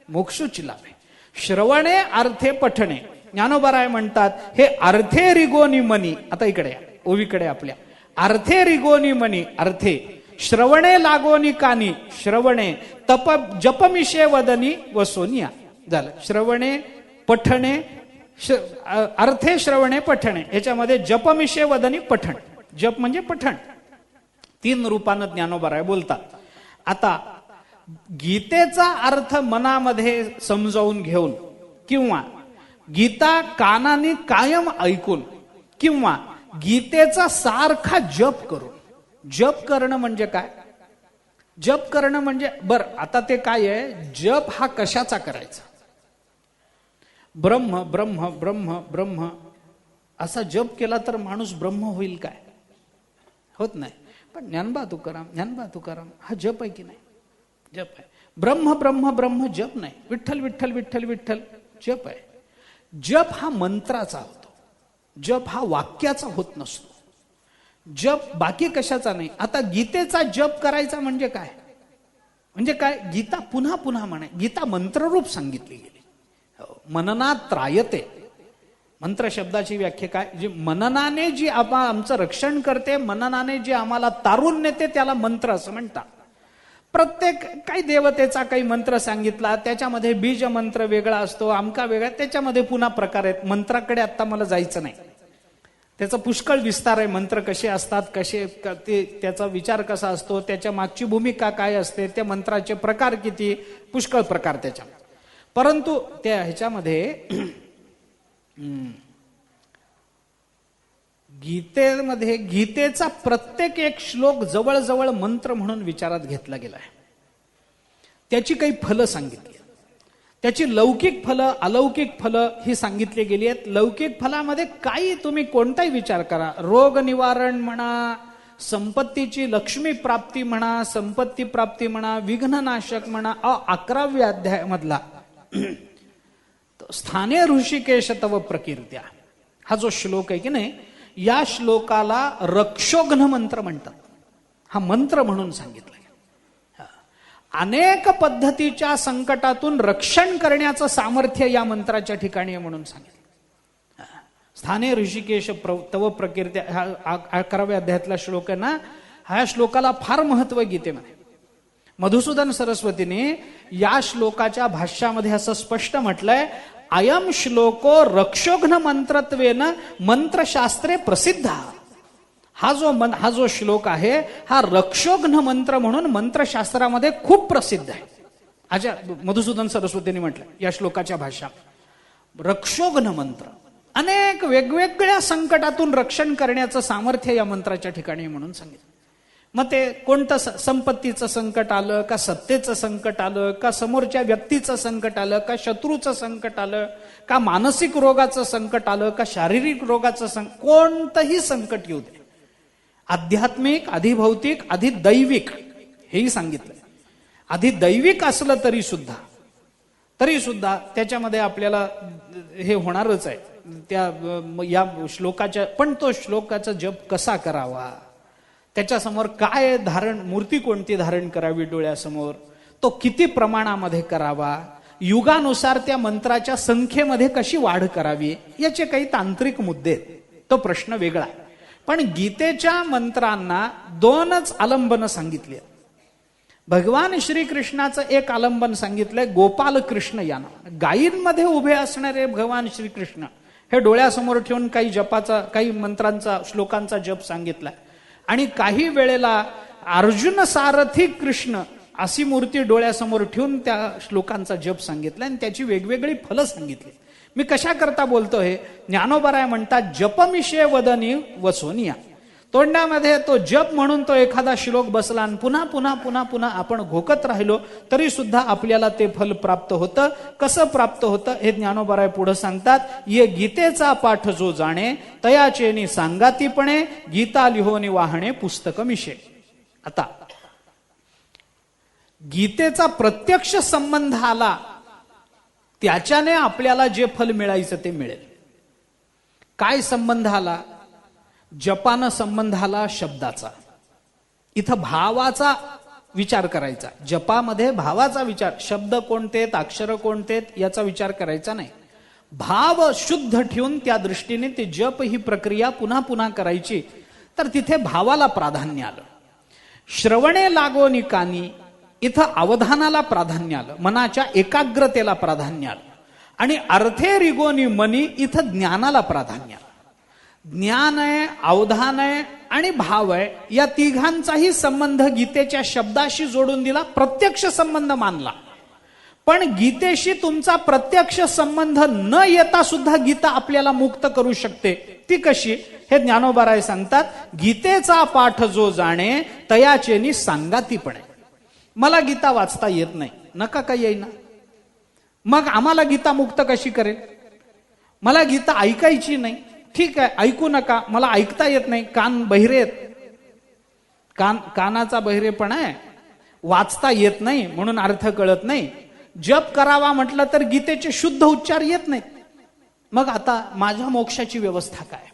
मोक्षूची लाभे. श्रवणे अर्थे पठणे. ज्ञानोबाराय म्हणतात हे अर्थे रिगोनी मनी. आता इकडे ओवीकडे आपल्या, अर्थे रिगोनी मनी, अर्थे श्रवणे लागोनी कानी, श्रवणे तप जपमिषे वदनी वसोनिया. झालं श्रवणे पठणे, अर्थे श्रवणे पठणे, याच्यामध्ये जपमिषे वदनी पठण. जप म्हणजे पठण, 3 रूपानं ज्ञानोबाराय बोलतात. आता गीतेचा अर्थ मनामध्ये समजावून घेऊन किंवा गीता कानाने कायम ऐकून किंवा गीतेचा सारखा जप करून. जप करणं म्हणजे काय? जप करणं म्हणजे आता ते काय आहे? जप हा कशाचा करायचा? ब्रह्म ब्रह्म ब्रह्म ब्रह्म असा जप केला तर माणूस ब्रह्म होईल काय? होत नाही. पण ज्ञानबा तुकाराम हा जप आहे की नाही? जप आहे. ब्रह्म ब्रह्म ब्रह्म जप नाही. विठ्ठल विठ्ठल विठ्ठल विठ्ठल जप आहे. जप हा मंत्राचा होतो, जप हा वाक्याचा होत नसतो. जप बाकी कशाचा नाही. आता गीतेचा जप करायचा म्हणजे काय? म्हणजे काय? गीता पुन्हा पुन्हा म्हणे, गीता मंत्ररूप सांगितली गेली. मननात त्रायते, मंत्र शब्दाची व्याख्या काय? जी मननाने जी आमचं रक्षण करते, मननाने जी आम्हाला तारून नेते त्याला मंत्र असं म्हणतात. प्रत्येक काही देवतेचा काही मंत्र सांगितला, त्याच्यामध्ये बीज मंत्र वेगळा असतो, आमका वेगळा, त्याच्यामध्ये पुन्हा प्रकार आहेत. मंत्राकडे आता मला जायचं नाही, त्याचा पुष्कळ विस्तार आहे. मंत्र कसे असतात, कसे त्याचा विचार कसा असतो, त्याच्या मागची भूमिका काय असते, त्या मंत्राचे प्रकार किती, पुष्कळ प्रकार त्याच्या. परंतु त्या ह्याच्यामध्ये गीतेमध्ये गीतेचा प्रत्येक एक श्लोक जवळजवळ मंत्र म्हणून विचारात घेतला गेलाय. त्याची काही फलं सांगितली, त्याची लौकिक फलं अलौकिक फलं ही सांगितली गेली आहेत. लौकिक फलामध्ये काही तुम्ही कोणताही विचार करा, रोग निवारण म्हणा, संपत्तीची लक्ष्मी प्राप्ती म्हणा, संपत्ती प्राप्ती म्हणा, विघ्ननाशक म्हणा. 11व्या अध्यायामधला स्थाने ऋषिकेश तव प्रकीर्त्या हा जो श्लोक आहे की नाही, या श्लोकाला रक्षोघ्न मंत्र म्हणतात. हा मंत्र म्हणून सांगितलाय. अनेक पद्धतीच्या संकटातून रक्षण करण्याचं सामर्थ्य या मंत्राच्या ठिकाणी आहे म्हणून सांगितलं. स्थाने ऋषिकेश तव प्रकीर्त्या हा 11व्या अध्यायातला श्लोक आहे ना, ह्या श्लोकाला फार महत्व आहे गीतेमध्ये. मधुसूदन सरस्वतीने या श्लोकाच्या भाष्यामध्ये असं स्पष्ट म्हटलंय, अयम श्लोको रक्षोघ्न मंत्रत्वेन मंत्रशास्त्रे प्रसिद्ध. हा जो श्लोक आहे हा रक्षोघ्न मंत्र म्हणून मंत्रशास्त्रामध्ये खूप प्रसिद्ध आहे. आजा मधुसूदन सरस्वतीने म्हटलं या श्लोकाच्या भाषा, रक्षोघ्न मंत्र अनेक वेगवेगळ्या संकटातून रक्षण करण्याचं सामर्थ्य या मंत्राच्या ठिकाणी म्हणून सांगितलं. मग ते कोणतं संपत्तीचं संकट आलं का, सत्तेचं संकट आलं का, समोरच्या व्यक्तीचं संकट आलं का, शत्रूचं संकट आलं का, मानसिक रोगाचं संकट आलं का, शारीरिक रोगाचं संकट, कोणतंही संकट येऊ दे, आध्यात्मिक अधिभौतिक अधिदैविक हेही सांगितलं. अधिदैविक असलं तरी सुद्धा त्याच्यामध्ये आपल्याला हे होणारच आहे त्या या श्लोकाच्या. पण तो श्लोकाचा जप कसा करावा, त्याच्यासमोर काय मूर्ती कोणती धारण करावी डोळ्यासमोर, तो किती प्रमाणामध्ये करावा, युगानुसार त्या मंत्राच्या संख्येमध्ये कशी वाढ करावी, याचे काही तांत्रिक मुद्दे आहेत. तो प्रश्न वेगळा. पण गीतेच्या मंत्रांना 2च आलंबन सांगितली. भगवान श्रीकृष्णाचं एक आलंबन सांगितलंय, गोपाल कृष्ण या नाव. गायींमध्ये उभे असणारे भगवान श्रीकृष्ण हे डोळ्यासमोर ठेवून काही जपाचा, काही मंत्रांचा, श्लोकांचा जप सांगितलाय. आणि काही वेळेला अर्जुन सारथी कृष्ण अशी मूर्ती डोळ्यासमोर ठेवून त्या श्लोकांचा जप सांगितला आणि त्याची वेगवेगळी फलं सांगितली. मी कशा करता बोलतो हे? ज्ञानोबराय म्हणतात, जपमिषे वदनी वसोनिया. तोंडामध्ये तो जप म्हणून तो एखादा श्लोक बसला आणि पुन्हा पुन्हा पुन्हा पुन्हा आपण घोकत राहिलो तरी सुद्धा आपल्याला ते फल प्राप्त होतं. कसं प्राप्त होतं हे ज्ञानोबराय पुढे सांगतात. ये गीतेचा पाठ जो जाणे तयाचेनी सांगातीपणे गीता लिहोनी वाहणे पुस्तकमिषे. आता गीतेचा प्रत्यक्ष संबंध आला त्याच्याने आपल्याला जे फल मिळायचं ते मिळेल. काय संबंध आला? जपानं संबंध आला शब्दाचा. इथं भावाचा विचार करायचा. जपामध्ये भावाचा विचार, शब्द कोणते अक्षर कोणते याचा विचार करायचा नाही. भाव शुद्ध ठेवून त्या दृष्टीने ते जप ही प्रक्रिया पुन्हा पुन्हा करायची. तर तिथे भावाला प्राधान्य आलं. श्रवणे लागोनी कानी इथं अवधानाला प्राधान्य आलं, मनाच्या एकाग्रतेला प्राधान्य आलं. आणि अर्थे रिगोनी मनी इथं ज्ञानाला प्राधान्य आलं. ज्ञान आहे, अवधान आहे आणि भाव आहे, या तिघांचाही संबंध गीतेच्या शब्दाशी जोडून दिला, प्रत्यक्ष संबंध मानला. पण गीतेशी तुमचा प्रत्यक्ष संबंध न येता सुद्धा गीता आपल्याला मुक्त करू शकते. ती कशी हे ज्ञानोबराय सांगतात. गीतेचा पाठ जो जाणे तयाचेनी सांगातीपणे. मला गीता वाचता येत नाही, नका का येईना, मग आम्हाला गीता मुक्त कशी करेल? मला गीता ऐकायची नाही, ठीक आहे ऐकू नका, मला ऐकता येत नाही, कान बहिरे आहेत, कानाचा बहिरेपणा आहे, वाचता येत नाही म्हणून अर्थ कळत नाही. जप करावा म्हटलं तर गीतेचे शुद्ध उच्चार येत नाहीत. मग आता माझ्या मोक्षाची व्यवस्था काय?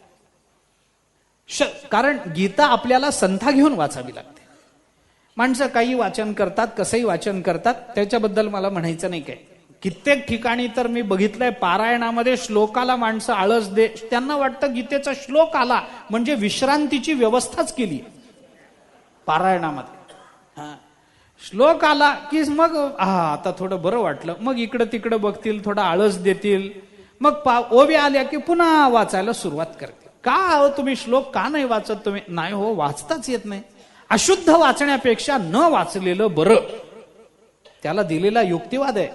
कारण गीता आपल्याला संथा घेऊन वाचावी लागते. माणसं काही वाचन करतात, कसंही वाचन करतात, त्याच्याबद्दल मला म्हणायचं नाही काय. कित्येक ठिकाणी तर मी बघितलंय पारायणामध्ये श्लोकाला माणसं आळस दे, त्यांना वाटतं गीतेचा श्लोक आला म्हणजे विश्रांतीची व्यवस्थाच केली पारायणामध्ये. श्लोक आला की मग आता थोडं बरं वाटलं, मग इकडं तिकडं बघतील, थोडा आळस देतील, मग ओव्या आल्या की पुन्हा वाचायला सुरुवात करतील. का हो तुम्ही श्लोक का नाही वाचत? तुम्ही नाही हो, वाचताच येत नाही. अशुद्ध वाचण्यापेक्षा न वाचलेलं बरं, त्याला दिलेला युक्तिवाद आहे.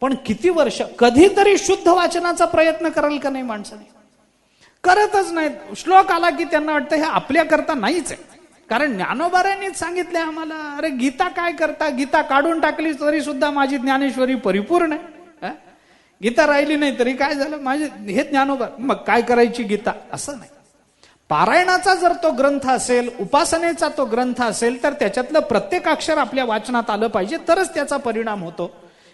पण किती वर्ष कधीतरी शुद्ध वाचनाचा प्रयत्न कराल का नाही? माणसाने करतच नाहीत. श्लोक आला की त्यांना वाटतं हे आपल्या करता नाहीच आहे. कारण ज्ञानोबारांनीच सांगितले आम्हाला, अरे गीता काय करता, गीता काढून टाकली तरी सुद्धा माझी ज्ञानेश्वरी परिपूर्ण आहे. गीता राहिली नाही तरी काय झालं, माझे हे ज्ञानोबा, मग काय करायची गीता? असं नाही. पारायणाचा जर तो ग्रंथ असेल, उपासनेचा तो ग्रंथ असेल, तर त्याच्यातलं प्रत्येक अक्षर आपल्या वाचनात आलं पाहिजे, तरच त्याचा परिणाम होतो.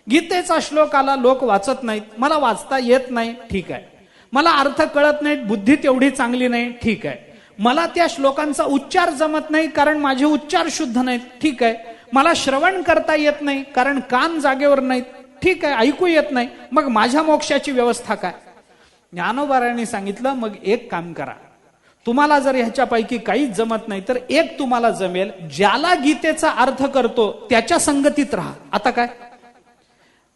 गीतेचा श्लोक आला, लोक वाचत नाहीत, मला वाचता येत नाही, ठीक आहे. मला अर्थ कळत नाहीत, बुद्धी तेवढी चांगली नाही, ठीक आहे. मला त्या श्लोकांचा उच्चार जमत नाही कारण माझे उच्चार शुद्ध नाहीत, ठीक आहे. मला श्रवण करता येत नाही कारण कान जागेवर नाहीत, ठीक आहे, ऐकू येत नाही, मग माझ्या मोक्षाची व्यवस्था काय? ज्ञानोबारांनी सांगितलं, मग एक काम करा, तुम्हाला जर ह्याच्यापैकी काहीच जमत नाही तर एक तुम्हाला जमेल, ज्याला गीतेचा अर्थ करतो त्याच्या संगतीत राहा. आता काय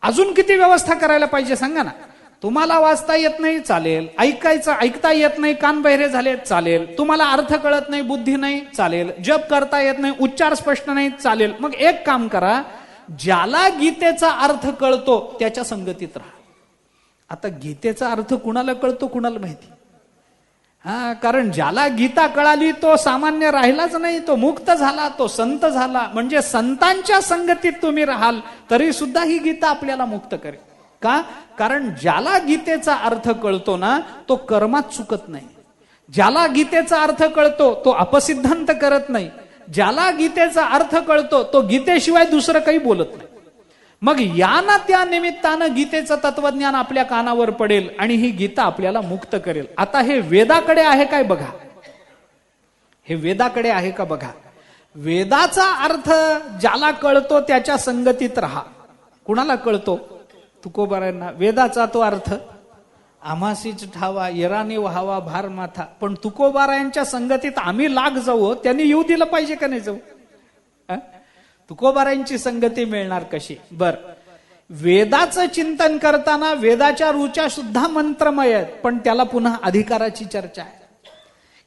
अजून किती व्यवस्था करायला पाहिजे सांगा ना. तुम्हाला वाचता येत नाही चालेल, ऐकता येत नाही, कान बहिरे झाले चालेल, तुम्हाला अर्थ कळत नाही, बुद्धी नाही चालेल, जप करता येत नाही, उच्चार स्पष्ट नाही चालेल, मग एक काम करा, ज्याला गीतेचा अर्थ कळतो त्याच्या संगतीत राहा. आता गीतेचा अर्थ कुणाला कळतो, कुणाला माहिती? कारण ज्याला गीता कळाली तो सामान्य राहिलाच नाही, तो मुक्त झाला, तो संत झाला. म्हणजे संतांच्या संगतीत तुम्ही राहाल तरी सुद्धा ही गीता आपल्याला मुक्त करेल. का? कारण ज्याला गीतेचा अर्थ कळतो ना, तो कर्मात चुकत नाही. ज्याला गीतेचा अर्थ कळतो तो अपसिद्धांत करत नाही. ज्याला गीतेचा अर्थ कळतो तो गीतेशिवाय दुसरं काही बोलत नाही. मग या ना त्या निमित्तानं गीतेचं तत्वज्ञान आपल्या कानावर पडेल आणि ही गीता आपल्याला मुक्त करेल. आता हे वेदाकडे आहे काय बघा, हे वेदाकडे आहे का बघा. वेदाचा अर्थ ज्याला कळतो त्याच्या संगतीत राहा. कुणाला कळतो? तुकोबारांना. वेदाचा तो अर्थ आम्हासीच ठावा, येराने व्हावा भार माथा. पण तुकोबारायांच्या संगतीत आम्ही लाग जाऊ, त्यांनी येऊ दिलं पाहिजे का नाही जाऊ? तुकोबारांची संगती मिळणार कशी? बर, वेदाचं चिंतन करताना वेदाच्या रुचा सुद्धा मंत्रमय आहेत, पण त्याला पुन्हा अधिकाराची चर्चा आहे.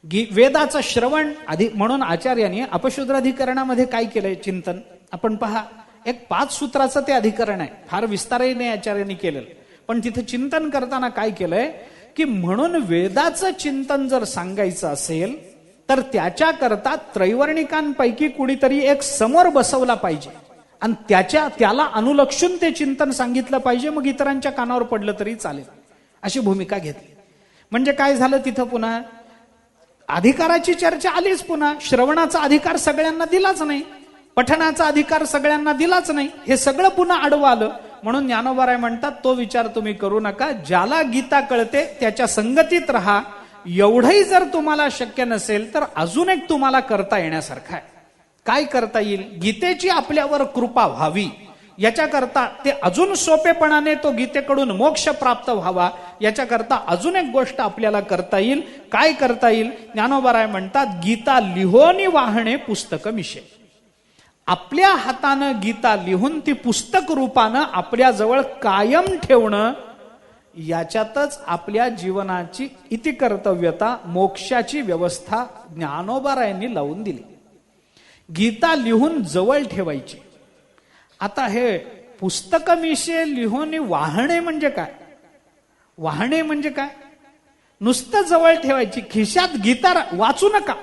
वेदाचं श्रवण म्हणून आचार्यांनी अपशूद्राधिकरणामध्ये काय केलंय चिंतन आपण पहा. एक 5 सूत्राचं ते अधिकरण आहे, फार विस्ताराने आचार्यांनी केलेलं. पण तिथे चिंतन करताना काय केलंय की म्हणून वेदाचं चिंतन जर सांगायचं असेल तर त्याच्याकरता त्रैवर्णिकांपैकी कुणीतरी एक समोर बसवला पाहिजे आणि त्याला अनुलक्षून ते चिंतन सांगितलं पाहिजे. मग इतरांच्या कानावर पडलं तरी चालेल अशी भूमिका घेतली. म्हणजे काय झालं तिथं पुन्हा अधिकाराची चर्चा आलीच. पुन्हा श्रवणाचा अधिकार सगळ्यांना दिलाच नाही, पठणाचा अधिकार सगळ्यांना दिलाच नाही. हे सगळं पुन्हा आडवं आलं. म्हणून ज्ञानोबाराय म्हणतात तो विचार तुम्ही करू नका. ज्याला गीता कळते त्याच्या संगतीत राहा. एवढंही जर तुम्हाला शक्य नसेल तर अजून एक तुम्हाला करता येण्यासारखं आहे. काय करता येईल? गीतेची आपल्यावर कृपा व्हावी याच्याकरता ते अजून सोपेपणाने तो गीतेकडून मोक्ष प्राप्त व्हावा याच्याकरता अजून एक गोष्ट आपल्याला करता येईल. काय करता येईल? ज्ञानोबाराय म्हणतात गीता लिहोनी वाहणे पुस्तक मिशे. आपल्या हातानं गीता लिहून ती पुस्तक रूपानं आपल्या जवळ कायम ठेवणं याच्यातच आपल्या जीवनाची इतिकर्तव्यता मोक्षाची व्यवस्था ज्ञानोबारायांनी लावून दिली. गीता लिहून जवळ ठेवायची. आता हे पुस्तक मिशे लिहून वाहणे म्हणजे काय? वाहणे म्हणजे काय? नुसतं जवळ ठेवायची, खिशात गीता वाचू नका.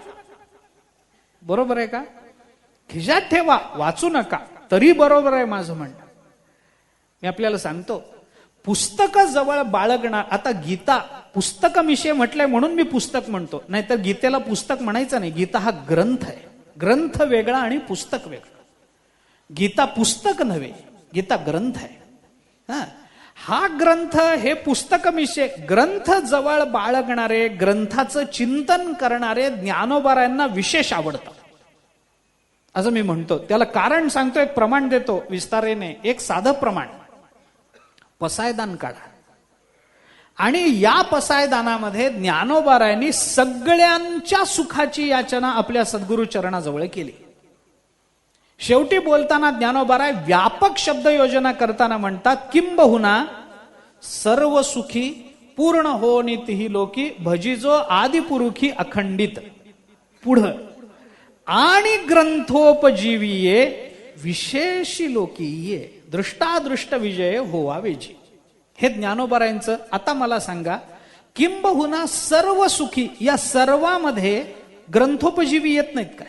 बरोबर आहे का? खिशात ठेवा, वाचू नका तरी बरोबर आहे माझं म्हणणं. मी आपल्याला सांगतो पुस्तक जवळ बाळगणार. आता गीता पुस्तक मिशे म्हटलंय म्हणून मी पुस्तक म्हणतो, नाहीतर गीतेला पुस्तक म्हणायचं नाही. गीता हा ग्रंथ आहे. ग्रंथ वेगळा आणि पुस्तक वेगळं. गीता पुस्तक नव्हे, गीता ग्रंथ आहे. हा ग्रंथ हे पुस्तक मिशे ग्रंथ जवळ बाळगणारे, ग्रंथाचं चिंतन करणारे ज्ञानोबारायांना विशेष आवडतं असं मी म्हणतो. त्याला कारण सांगतो, एक प्रमाण देतो विस्तारेने. एक साधं प्रमाण, पसायदान काढा आणि या पसायदानामध्ये ज्ञानोबारायांनी सगळ्यांच्या सुखाची याचना आपल्या सद्गुरु चरणाजवळ केली. शेवटी बोलताना ज्ञानोबाराय व्यापक शब्द योजना करताना म्हणतात किंबहुना सर्व सुखी पूर्ण हो नितीही लोकी भजिजो आदिपुरुखी अखंडित. पुढं आणि ग्रंथोपजीवीये विशेषी लोकीये दृष्टादृष्ट विजय होवावेजी. हे ज्ञानोबारायांचं. आता मला सांगा किंबहुना सर्व सुखी या सर्वामध्ये ग्रंथोपजीवी येत नाहीत काय?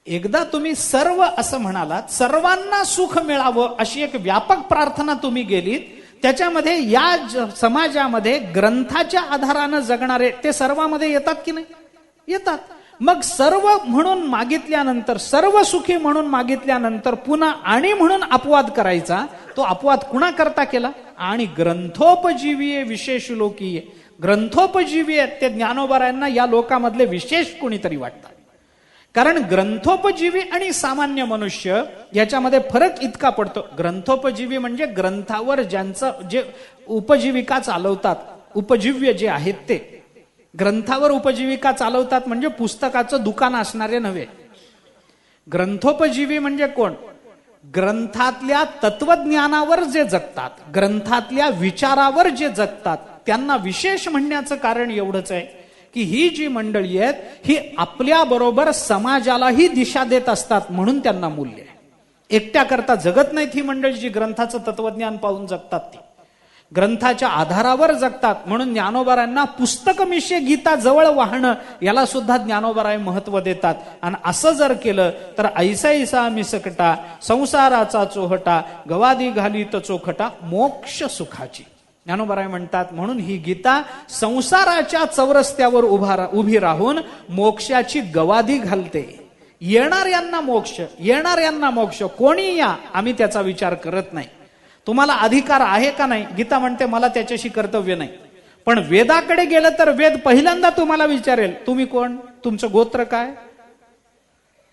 एकदा तुम्ही सर्व असं म्हणालात, सर्वांना सुख मिळावं अशी एक व्यापक प्रार्थना तुम्ही गेलीत, त्याच्यामध्ये या समाजामध्ये ग्रंथाच्या आधारानं जगणारे ते सर्वांमध्ये येतात की नाही? येतात. मग सर्व म्हणून मागितल्यानंतर, सर्व सुखी म्हणून मागितल्यानंतर पुन्हा आणि म्हणून अपवाद करायचा. तो अपवाद कुणा करता केला? आणि ग्रंथोपजीवीय विशेष लोकीय. ग्रंथोपजीवी ते ज्ञानोबारायांना या लोकांमधले विशेष कोणीतरी वाटतात. कारण ग्रंथोपजीवी आणि सामान्य मनुष्य याच्यामध्ये फरक इतका पडतो. ग्रंथोपजीवी म्हणजे ग्रंथावर ज्यांचं जे उपजीविका चालवतात, उपजीव्य जे आहेत ते ग्रंथावर उपजीविका चालवतात, म्हणजे पुस्तकाचं दुकान असणारे नव्हे. ग्रंथोपजीवी म्हणजे कोण? ग्रंथातल्या तत्वज्ञानावर जे जगतात, ग्रंथातल्या विचारावर जे जगतात, त्यांना विशेष म्हणण्याचं कारण एवढंच आहे की ही जी मंडळी आहेत ही आपल्या बरोबर समाजालाही दिशा देत असतात म्हणून त्यांना मूल्य आहे. एकट्या करता जगत नाहीत ही मंडळी जी ग्रंथाचं तत्वज्ञान पाहून जगतात. ती ग्रंथाच्या आधारावर जगतात. म्हणून ज्ञानोबारायांना पुस्तकमिशे गीता जवळ वाहणं याला सुद्धा ज्ञानोबाराय महत्व देतात. आणि असं जर केलं तर ऐसा मिसकटा संसाराचा चोहटा गवादी घालीत चोखटा मोक्ष सुखाची. ज्ञानोबाराय म्हणतात म्हणून ही गीता संसाराच्या चौरस्त्यावर उभी राहून मोक्षाची गवादी घालते. येणाऱ्यांना मोक्ष, येणाऱ्यांना मोक्ष. कोणी या, आम्ही त्याचा विचार करत नाही. तुम्हाला अधिकार आहे का नाही? गीता म्हणते मला त्याच्याशी कर्तव्य नाही. पण वेदाकडे गेलं तर वेद पहिल्यांदा तुम्हाला विचारेल तुम्ही कोण, तुमचं गोत्र काय,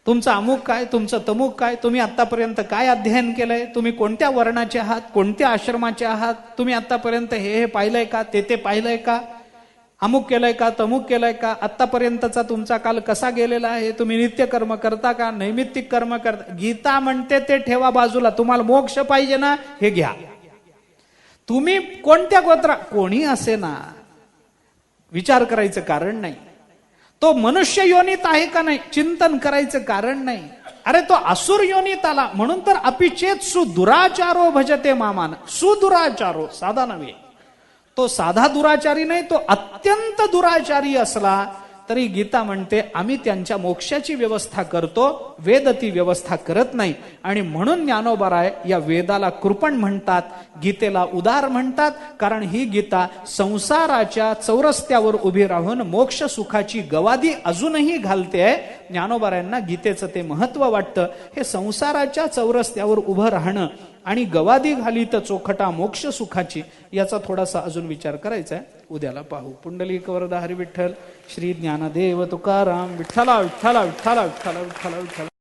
तुमचं अमुक काय, तुमचं तमुक काय, तुम्ही आतापर्यंत काय अध्ययन केलंय, तुम्ही कोणत्या वर्णाचे आहात, कोणत्या आश्रमाचे आहात, तुम्ही आतापर्यंत हे पाहिलंय का, ते पाहिलंय का, अमुक केलंय का, तमुक केलंय का, आतापर्यंतचा तुमचा काल कसा गेलेला आहे, तुम्ही नित्य कर्म करता का, नैमित्तिक कर्म करता. गीता म्हणते ते ठेवा बाजूला. तुम्हाला मोक्ष पाहिजे ना, हे घ्या. तुम्ही कोणत्या गोत्रा, कोणी असे ना, विचार करायचं कारण नाही. तो मनुष्य योनीत आहे का नाही चिंतन करायचं कारण नाही. अरे तो असुर योनीत आला म्हणून तर अपिचेत सुदुराचारो भजते मामान. सुदुराचारो साधा नव्हे, तो साधा दुराचारी नाही, तो अत्यंत दुराचारी असला तरी गीता म्हणते आम्ही त्यांच्या मोक्षाची व्यवस्था करतो, वेद ती व्यवस्था करत नाही. आणि म्हणून ज्ञानोबराय या वेदाला कृपण म्हणतात, गीतेला उदार म्हणतात. कारण ही गीता संसाराच्या चौरस्त्यावर उभी राहून मोक्ष सुखाची गवादी अजूनही घालते. ज्ञानोबरायांना गीतेचं ते महत्व वाटतं. हे संसाराच्या चौरस्त्यावर उभं राहणं आणि गवादी घालीत चोखटा मोक्ष सुखाची, याचा थोडासा अजून विचार करायचा आहे. उद्याला पाहू. पुंडलिक वरदा हरी विठ्ठल. श्री ज्ञानदेव तुकाराम. विठ्ठला विठ्ठला विठ्ठला विठ्ठला विठ्ठला विठ्ठला.